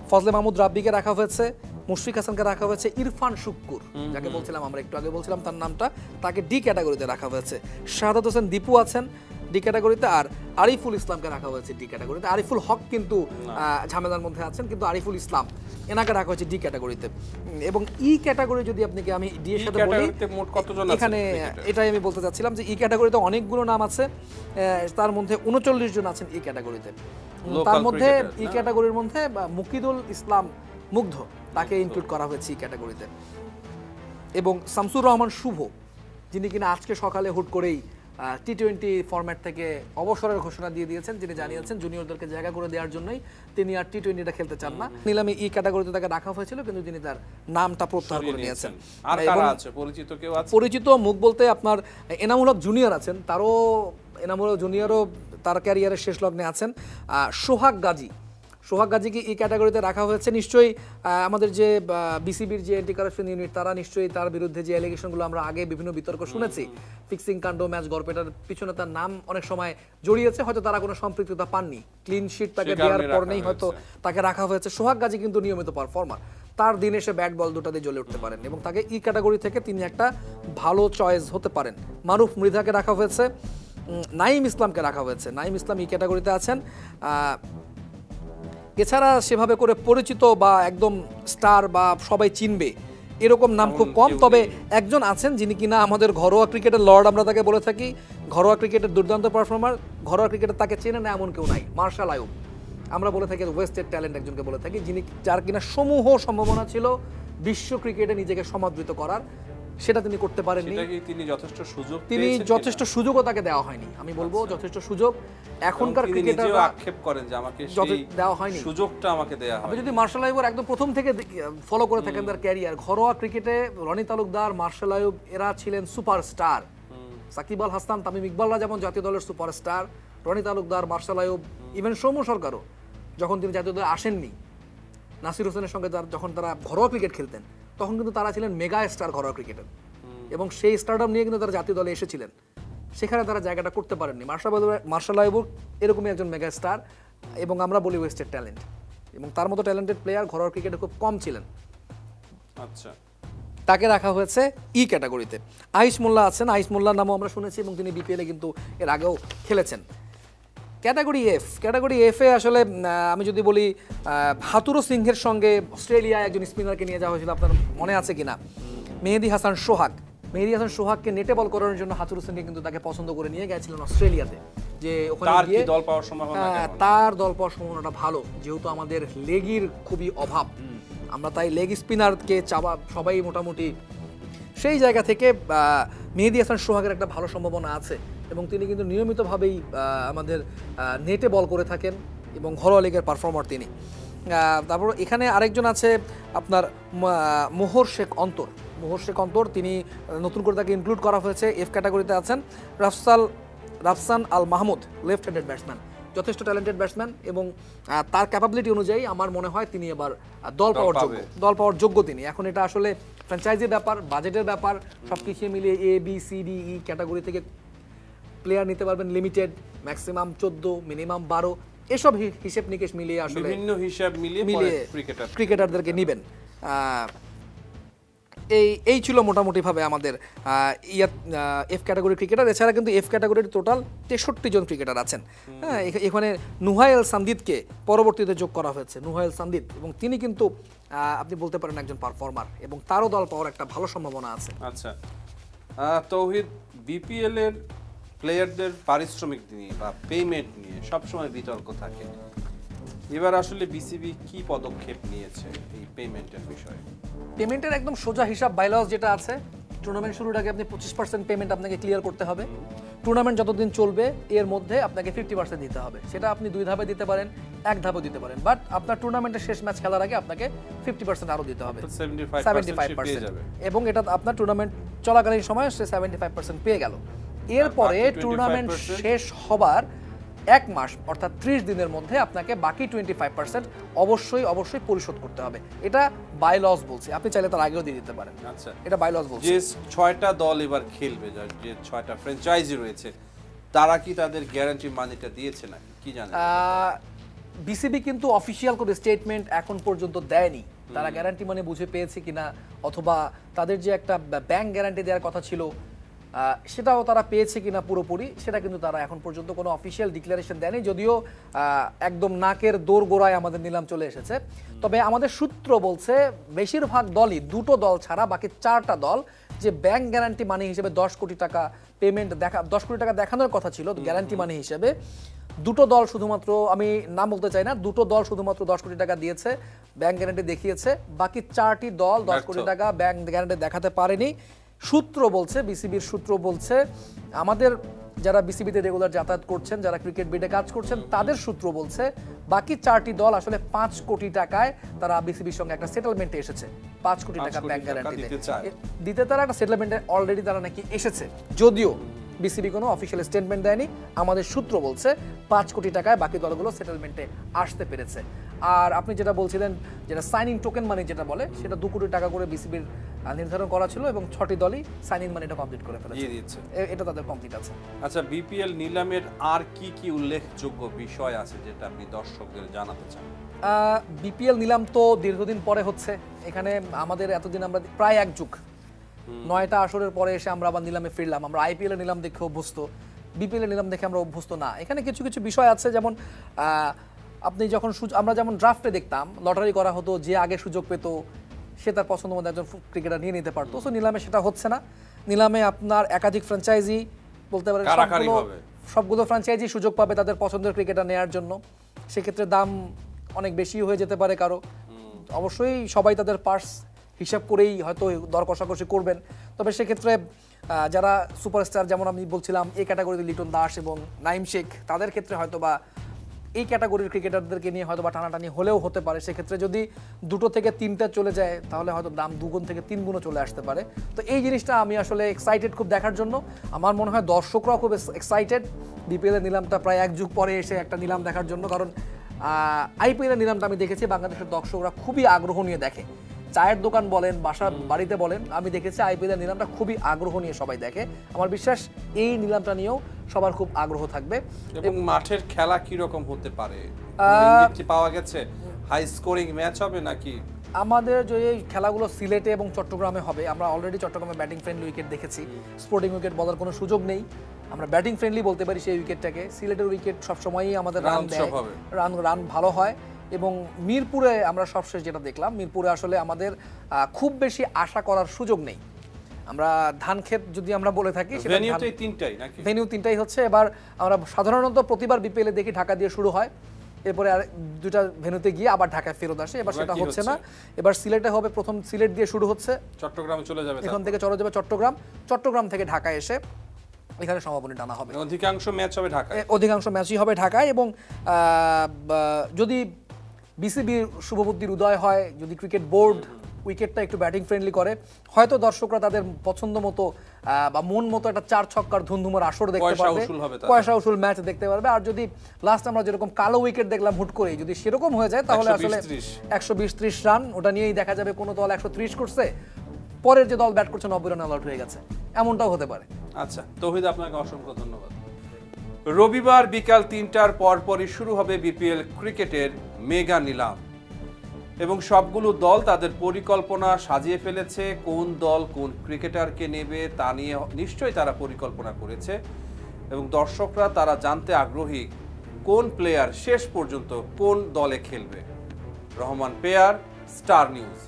ফজলে মাহমুদ রাব্বিকে রাখা হয়েছে, মুশফিক হাসানকে রাখা হয়েছে, ইরফান শুক্কুর যাকে বলছিলাম আমরা একটু আগে বলছিলাম তার নামটা, তাকে ডি ক্যাটাগরিতে রাখা হয়েছে। শাহাদাত হোসেন দীপু আছেন, ডি ক্যাটাগরিতে, আর আরিফুল ইসলামকে রাখা হয়েছে ডি ক্যাটাগরিতে। আরিফুল হক কিন্তু ঝামেলার মধ্যে আছেন, কিন্তু আরিফুল ইসলাম এনাকে রাখা হয়েছে ডি ক্যাটাগরিতে। এবং ই ক্যাটাগরি যদি আপনাকে আমি ডি এর সাথে বলি, মোট কতজন আছে এখানে এটাই আমি বলতে চাচ্ছিলাম যে ই ক্যাটাগরিতে অনেকগুলো নাম আছে, তার মধ্যে 39 জন আছেন ই ক্যাটাগরিতে। তার মধ্যে ই ক্যাটাগরির মধ্যে মুকিদুল ইসলাম মুগ্ধ, তাকে ইনক্লুড করা হয়েছে ই ক্যাটাগরিতে। এবং শামসুর রহমান শুভ, যিনি কিনা আজকে সকালে হুট করেই টি-20 ফরম্যাট থেকে অবসরের ঘোষণা দিয়ে দিয়েছেন, যিনি জানিয়েছেন জুনিয়রদেরকে জায়গা করে দেওয়ার জন্যই তিনি আর টি-20টা খেলতে চান না। নিলামে ই ক্যাটাগরিতে তাকে রাখা হয়েছিল, কিন্তু তিনি তার নামটা প্রত্যাহার করে নিয়েছেন। আর কারা আছে পরিচিত কেউ আছে? পরিচিত মুখ বলতে আপনার এনামুল হক জুনিয়র আছেন, এনামুল হক জুনিয়রও তার ক্যারিয়ারের শেষ লগ্নে আছেন। সোহাগ গাজীকে ই ক্যাটাগরিতে রাখা হয়েছে। নিশ্চয়ই আমাদের যে বিসিবির যে অ্যান্টি কারাপশন ইউনিট, তারা নিশ্চয়ই তার বিরুদ্ধে যে অ্যালিগেশনগুলো আমরা আগে বিভিন্ন বিতর্ক শুনেছি, ফিক্সিং কাণ্ড, ম্যাচ গড়পেটার পিছনে তার নাম অনেক সময় জড়িয়েছে, হয়তো তারা কোনো সম্পৃক্ততা পাননি, ক্লিন শিট তাকে দেওয়ার পর নেই হয়তো তাকে রাখা হয়েছে। সোহাগ গাজী কিন্তু নিয়মিত পারফর্মার, তার দিন এসে ব্যাট বল দুটা দিয়ে জ্বলে উঠতে পারেন এবং তাকে ই ক্যাটাগরি থেকে তিনি একটা ভালো চয়েস হতে পারেন। মারুফ মৃধাকে রাখা হয়েছে, নাইম ইসলামকে রাখা হয়েছে, নাইম ইসলাম ই ক্যাটাগরিতে আছেন। এছাড়া সেভাবে করে পরিচিত বা একদম স্টার বা সবাই চিনবে এরকম নাম খুব কম, তবে একজন আছেন যিনি কিনা আমাদের ঘরোয়া ক্রিকেটের লর্ড আমরা তাকে বলে থাকি, ঘরোয়া ক্রিকেটের দুর্দান্ত পারফর্মার, ঘরোয়া ক্রিকেটে তাকে চেনে না এমন কেউ নাই, মার্শাল আইয়ুব। আমরা বলে থাকি ওয়েস্টেড ট্যালেন্ট একজনকে বলে থাকি, যিনি যার কিনা সমূহ সম্ভাবনা ছিল বিশ্ব ক্রিকেটে নিজেকে সমাদৃত করার, সেটা তিনি করতে পারেননি। তিনি যথেষ্ট সুযোগও তাকে দেওয়া হয়নি, আমি বলবো যথেষ্ট সুযোগ এখনকার ক্রিকেটাররা আক্ষেপ করেন যে আমাকে সেই দেওয়া হয়নি, সুযোগটা আমাকে দেয়া হয়। আপনি যদি মার্শাল আইয়ুবের একদম প্রথম থেকে ফলো করে থাকেন তার ক্যারিয়ার, ঘরোয়া ক্রিকেটে রনি তালুকদার, মার্শাল আইয়ুব এরা ছিলেন সুপারস্টার। সাকিব আল হাসান, তামিম ইকবালরা যেমন জাতীয় দলের সুপারস্টার, রনি তালুকদার, মার্শাল আইয়ুব, ইভেন সৌম্য সরকারও যখন তিনি জাতীয় দলে আসেননি, নাসির হোসেনের সঙ্গে যখন তারা ঘরোয়া ক্রিকেট খেলতেন, তখন কিন্তু তারা ছিলেন মেগা স্টার ঘরোয়া ক্রিকেটের, এবং সেই স্টারডাম নিয়ে কিন্তু তারা জাতীয় দলে এসেছিলেন, সেখানে তারা জায়গাটা করতে পারেননি। মার্শাল আইয়ুব এরকমই একজন মেগা স্টার, এবং আমরা বলি ওয়েস্টেড ট্যালেন্ট, এবং তার মতো ট্যালেন্টেড প্লেয়ার ঘরোয়া ক্রিকেটে খুব কম ছিলেন। আচ্ছা, তাকে রাখা হয়েছে ই ক্যাটাগরিতে। আইস মোল্লা আছেন, আইস মোল্লার নামও আমরা শুনেছি এবং তিনি বিপিএলে কিন্তু এর আগেও খেলেছেন। ক্যাটাগরি এফে আসলে আমি যদি বলি হাতুরু সিংহের সঙ্গে অস্ট্রেলিয়ায় একজন স্পিনারকে নিয়ে যাওয়া হয়েছিল, আপনার মনে আছে কিনা, মেহেদি হাসান সোহাগকে নেটে বল করানোর জন্য হাতুরু সিংকে কিন্তু তাকে পছন্দ করে নিয়ে গেছিলেন অস্ট্রেলিয়াতে, যে ওখানে গিয়ে দল পাওয়ার সম্ভাবনা তার দল পাওয়ার সম্ভাবনাটা ভালো, যেহেতু আমাদের লেগির খুবই অভাব, আমরা তাই লেগ স্পিনারকে চাওয়া সবাই মোটামুটি, সেই জায়গা থেকে মেহেদি হাসান সোহাগের একটা ভালো সম্ভাবনা আছে, এবং তিনি কিন্তু নিয়মিতভাবেই আমাদের নেটে বল করে থাকেন এবং ঘরোয়া লিগের পারফর্মার তিনি। তারপর এখানে আরেকজন আছে আপনার মোহর শেখ অন্তর, তিনি নতুন করে তাকে ইনক্লুড করা হয়েছে, এফ ক্যাটাগরিতে আছেন। Rafsan Al Mahmud, left handed batsman, যথেষ্ট ট্যালেন্টেড ব্যাটসম্যান, এবং তার ক্যাপাবিলিটি অনুযায়ী আমার মনে হয় তিনি এবার দল পাওয়ার যোগ্য তিনি। এখন এটা আসলে ফ্র্যাঞ্চাইজির ব্যাপার, বাজেটের ব্যাপার, সব কিছু মিলিয়ে A B C D E category থেকে প্লেয়ার নিতে পারবেন লিমিটেড, ম্যাক্সিমাম 14, মিনিমাম 12, এসব হিসেব নিকেশ মিলিয়ে আসলে বিভিন্ন হিসাব মিলিয়ে ক্রিকেটারদেরকে নেবেন। এই ছিল মোটামুটিভাবে আমাদের এফ ক্যাটাগরি ক্রিকেটার। এছাড়া কিন্তু এফ ক্যাটাগরির টোটাল 63 জন ক্রিকেটার আছেন। হ্যাঁ, এখানে নুহায়েল সামদিদকে পরবর্তীতে যোগ করা হয়েছে, নুহায়েল সামদিদ, এবং তিনি কিন্তু আপনি বলতে পারেন একজন পারফর্মার, এবং তারও দল পাওয়ার একটা ভালো সম্ভাবনা আছে। আচ্ছা, তৌহিদ, বিপিএল এর প্লেয়ারদের পারিশ্রমিক নিয়ে বা পেমেন্ট নিয়ে সবসময় বিতর্ক থাকে, এবার আসলে বিসিবি কি পদক্ষেপ নিয়েছে এই পেমেন্টের বিষয়ে? পেমেন্টের একদম সোজা হিসাব বাইলস যেটা আছে, টুর্নামেন্ট শুরুর আগে আপনি 25% পেমেন্ট আপনাকে ক্লিয়ার করতে হবে, টুর্নামেন্ট যতদিন চলবে এর মধ্যে আপনাকে 50% দিতে হবে। সেটা আপনি 2 ধাপে দিতে পারেন, 1 ধাপে দিতে পারেন, বাট আপনার টুর্নামেন্টের শেষ ম্যাচ খেলার আগে আপনাকে 50% আরও দিতে হবে, 75%, এবং এটা আপনার টুর্নামেন্ট চলাকালীন সময় সে 75% পেয়ে গেল। এরপরে টুর্নামেন্ট শেষ হবার 1 মাস অর্থাৎ 30 দিনের মধ্যে আপনাকে বাকি 25% অবশ্যই পরিশোধ করতে হবে। এটা বাই লস বলছি, আপনি চাইলে তার আগেও দিয়ে দিতে পারেন। আচ্ছা, এটা বাই লস বলছি। যে 6টা দল এবার খেলবে, যে 6টা ফ্র্যাঞ্চাইজি রয়েছে, তারা কি তাদের গ্যারান্টি মানিটা দিয়েছে না কি জানেন? বিসিবি কিন্তু অফিশিয়াল কোনো স্টেটমেন্ট এখন পর্যন্ত দেয়নি, তারা গ্যারান্টি মানে বুঝে পেয়েছে কিনা, অথবা তাদের যে একটা ব্যাংক গ্যারান্টি দেওয়ার কথা ছিল সেটাও তারা পেয়েছে কিনা পুরোপুরি সেটা কিন্তু তারা এখন পর্যন্ত কোনো অফিসিয়াল ডিক্লারেশন দেয়নি, যদিও একদম নাকের দোর গোড়ায় আমাদের নিলাম চলে এসেছে। তবে আমাদের সূত্র বলছে বেশিরভাগ দলই, দুটো দল ছাড়া বাকি 4টা দল যে ব্যাংক গ্যারান্টি মানি হিসেবে 10 কোটি টাকা পেমেন্ট 10 কোটি টাকা দেখানোর কথা ছিল গ্যারান্টি মানি হিসেবে, দুটো দল শুধুমাত্র, আমি নাম বলতে চাই না, দুটো দল শুধুমাত্র 10 কোটি টাকা দিয়েছে, ব্যাংক গ্যারান্টি দেখিয়েছে। বাকি 4টি দল 10 কোটি টাকা ব্যাংক গ্যারান্টি দেখাতে পারেনি। সূত্র বলছে, বিসিবির সূত্র বলছে, আমাদের যারা বিসিবিতে রেগুলার যাতায়াত করছেন, যারা ক্রিকেট বিডে কাজ করছেন, তাদের সূত্র বলছে বাকি 4টি দল আসলে 5 কোটি টাকায় তারা বিসিবির সঙ্গে একটা সেটেলমেন্টে এসেছে। 5 কোটি টাকা ব্যাংক গ্যারান্টি দিতে তারা একটা সেটেলমেন্টে অলরেডি তারা নাকি এসেছে, যদিও বিসিবি কোনো অফিসিয়াল স্টেটমেন্ট দেয়নি। আমাদের সূত্র বলছে 5 কোটি টাকায় বাকি দলগুলো সেটেলমেন্টে আসতে পেরেছে। আর আপনি যেটা বলছিলেন, যেটা সাইনিং টোকেন মানি যেটা বলে, সেটা 2 কোটি টাকা করে বিসিবির নির্ধারণ করা ছিল এবং 6টি দলই সাইনিং মানিটা কমপ্লিট করে ফেলেছে, এটা তাদের কমপ্লিট আছে। আচ্ছা, বিপিএল নিলামের আর কি কি উল্লেখযোগ্য বিষয় আছে যেটা আপনি দর্শকদের জানাতে চান? বিপিএল নিলাম তো দীর্ঘদিন পরে হচ্ছে, এখানে আমাদের এতদিন আমরা প্রায় 1 যুগ 9টা আসরের পরে এসে আমরা আবার নিলামে ফিরলাম। আমরা আইপিএল এর নিলাম দেখে অভ্যস্ত, বিপিএল এর নিলাম দেখে আমরা অভ্যস্ত না। এখানে কিছু কিছু বিষয় আছে, যেমন আপনি যখন আমরা যেমন ড্রাফটে দেখতাম লটারি করা হতো, যে আগে সুযোগ পেত সে তার পছন্দ মতো একজন ক্রিকেটার নিয়ে নিতে পারতো। সো নিলামে সেটা হচ্ছে না। নিলামে আপনার একাধিক ফ্র্যাঞ্চাইজি বলতে পারেন, সবগুলো ফ্র্যাঞ্চাইজি সুযোগ পাবে তাদের পছন্দের ক্রিকেটার নেওয়ার জন্য। সেক্ষেত্রে দাম অনেক বেশি হয়ে যেতে পারে কারো, অবশ্যই সবাই তাদের পার্স হিসাব করেই হয়তো দর কষাকষি করবেন। তবে সেক্ষেত্রে যারা সুপারস্টার, যেমন আমি বলছিলাম এই ক্যাটাগরিতে লিটন দাস এবং নাইম শেখ, তাদের ক্ষেত্রে হয়তো বা এই ক্যাটাগরির ক্রিকেটারদেরকে নিয়ে হয়তো বা টানাটানি হলেও হতে পারে। সেক্ষেত্রে যদি 2 থেকে 3টা চলে যায় তাহলে হয়তো দাম 2 গুণ থেকে 3 গুণও চলে আসতে পারে। তো এই জিনিসটা আমি আসলে এক্সাইটেড খুব দেখার জন্য। আমার মনে হয় দর্শকরাও খুব এক্সাইটেড বিপিএলের নিলামটা প্রায় 1 যুগ পরে এসে একটা নিলাম দেখার জন্য। কারণ আইপিএলের নিলামটা আমি দেখেছি বাংলাদেশের দর্শকরা খুবই আগ্রহ নিয়ে দেখে। চায়ের দোকান বলেন, বাড়িতে বলেন, আমি দেখেছি আইপিএলের নিলামটা খুবই আগ্রহ নিয়ে সবাই দেখে। আমার বিশ্বাস এই নিলামটা নিয়েও সবার খুব আগ্রহ থাকবে। এবং মাঠের খেলা কি রকম হতে পারে পাওয়া গেছে? হাই স্কোরিং ম্যাচ হবে নাকি? আমাদের যে খেলাগুলো সিলেটে এবং চট্টগ্রামে হবে, আমরা অলরেডি চট্টগ্রামে ব্যাটিং ফ্রেন্ডলি উইকেট দেখেছি। স্পোর্টিং উইকেট বলার কোনো সুযোগ নেই, আমরা ব্যাটিং ফ্রেন্ডলি বলতে পারি সেই উইকেটটাকে। সিলেটের উইকেট সবসময়ই আমাদের রান দেয়, রান ভালো হয়। এবং মিরপুরে আমরা সবশেষ যেটা দেখলাম, মিরপুরে আসলে আমাদের খুব বেশি আশা করার সুযোগ নেই। আমরা ধানক্ষেত যদি আমরা বলে থাকি, ভেনিউ 3টাই হচ্ছে। এবার আমরা সাধারণত প্রতিবার বিপিএলে দেখি ঢাকা দিয়ে শুরু হয়, এরপরে আর 2টা ভেন্যুতে গিয়ে আবার ঢাকায় ফেরত আসে। এবার সেটা হচ্ছে না, এবার সিলেটে হবে। প্রথম সিলেট দিয়ে শুরু হচ্ছে, চট্টগ্রামে চলে যাবে, এখান থেকে চলে যাবে চট্টগ্রাম থেকে ঢাকায় এসে এখানে সমাপনী টানা হবে। অধিকাংশ ম্যাচ হবে ঢাকায়, অধিকাংশ ম্যাচই হবে ঢাকায়। এবং যদি বিসিবির শুভবুদ্ধির উদয় হয়, যদি ক্রিকেট বোর্ড উইকেটটা একটু ব্যাটিং ফ্রেন্ডলি করে, হয়তো দর্শকরা তাদের পছন্দ মতো বা মন মতো একটা 4 ছক্কার ধুমধুমার আসর দেখতে পারবে, পয়সা উসুল ম্যাচ দেখতে পারবে। আর যদি লাস্ট আমরা যেরকম কালো উইকেট দেখলাম হুট করেই, যদি সেরকম হয়ে যায় তাহলে আসলে 120-30 রান, ওটা নিয়েই দেখা যাবে কোনো দল 130 করছে, পরের যে দল ব্যাট করছে 90 রান অল আউট হয়ে গেছে, এমনটাও হতে পারে। আচ্ছা তৌহিদ, আপনাকে অসংখ্য ধন্যবাদ। রবিবার বিকাল 3টার পরপরই শুরু হবে বিপিএল ক্রিকেটের মেগা নিলাম এবং সবগুলো দল তাদের পরিকল্পনা সাজিয়ে ফেলেছে। কোন দল কোন ক্রিকেটারকে নেবে তা নিয়ে নিশ্চয়ই তারা পরিকল্পনা করেছে এবং দর্শকরা তারা জানতে আগ্রহী কোন প্লেয়ার শেষ পর্যন্ত কোন দলে খেলবে। Rahman pair, star news.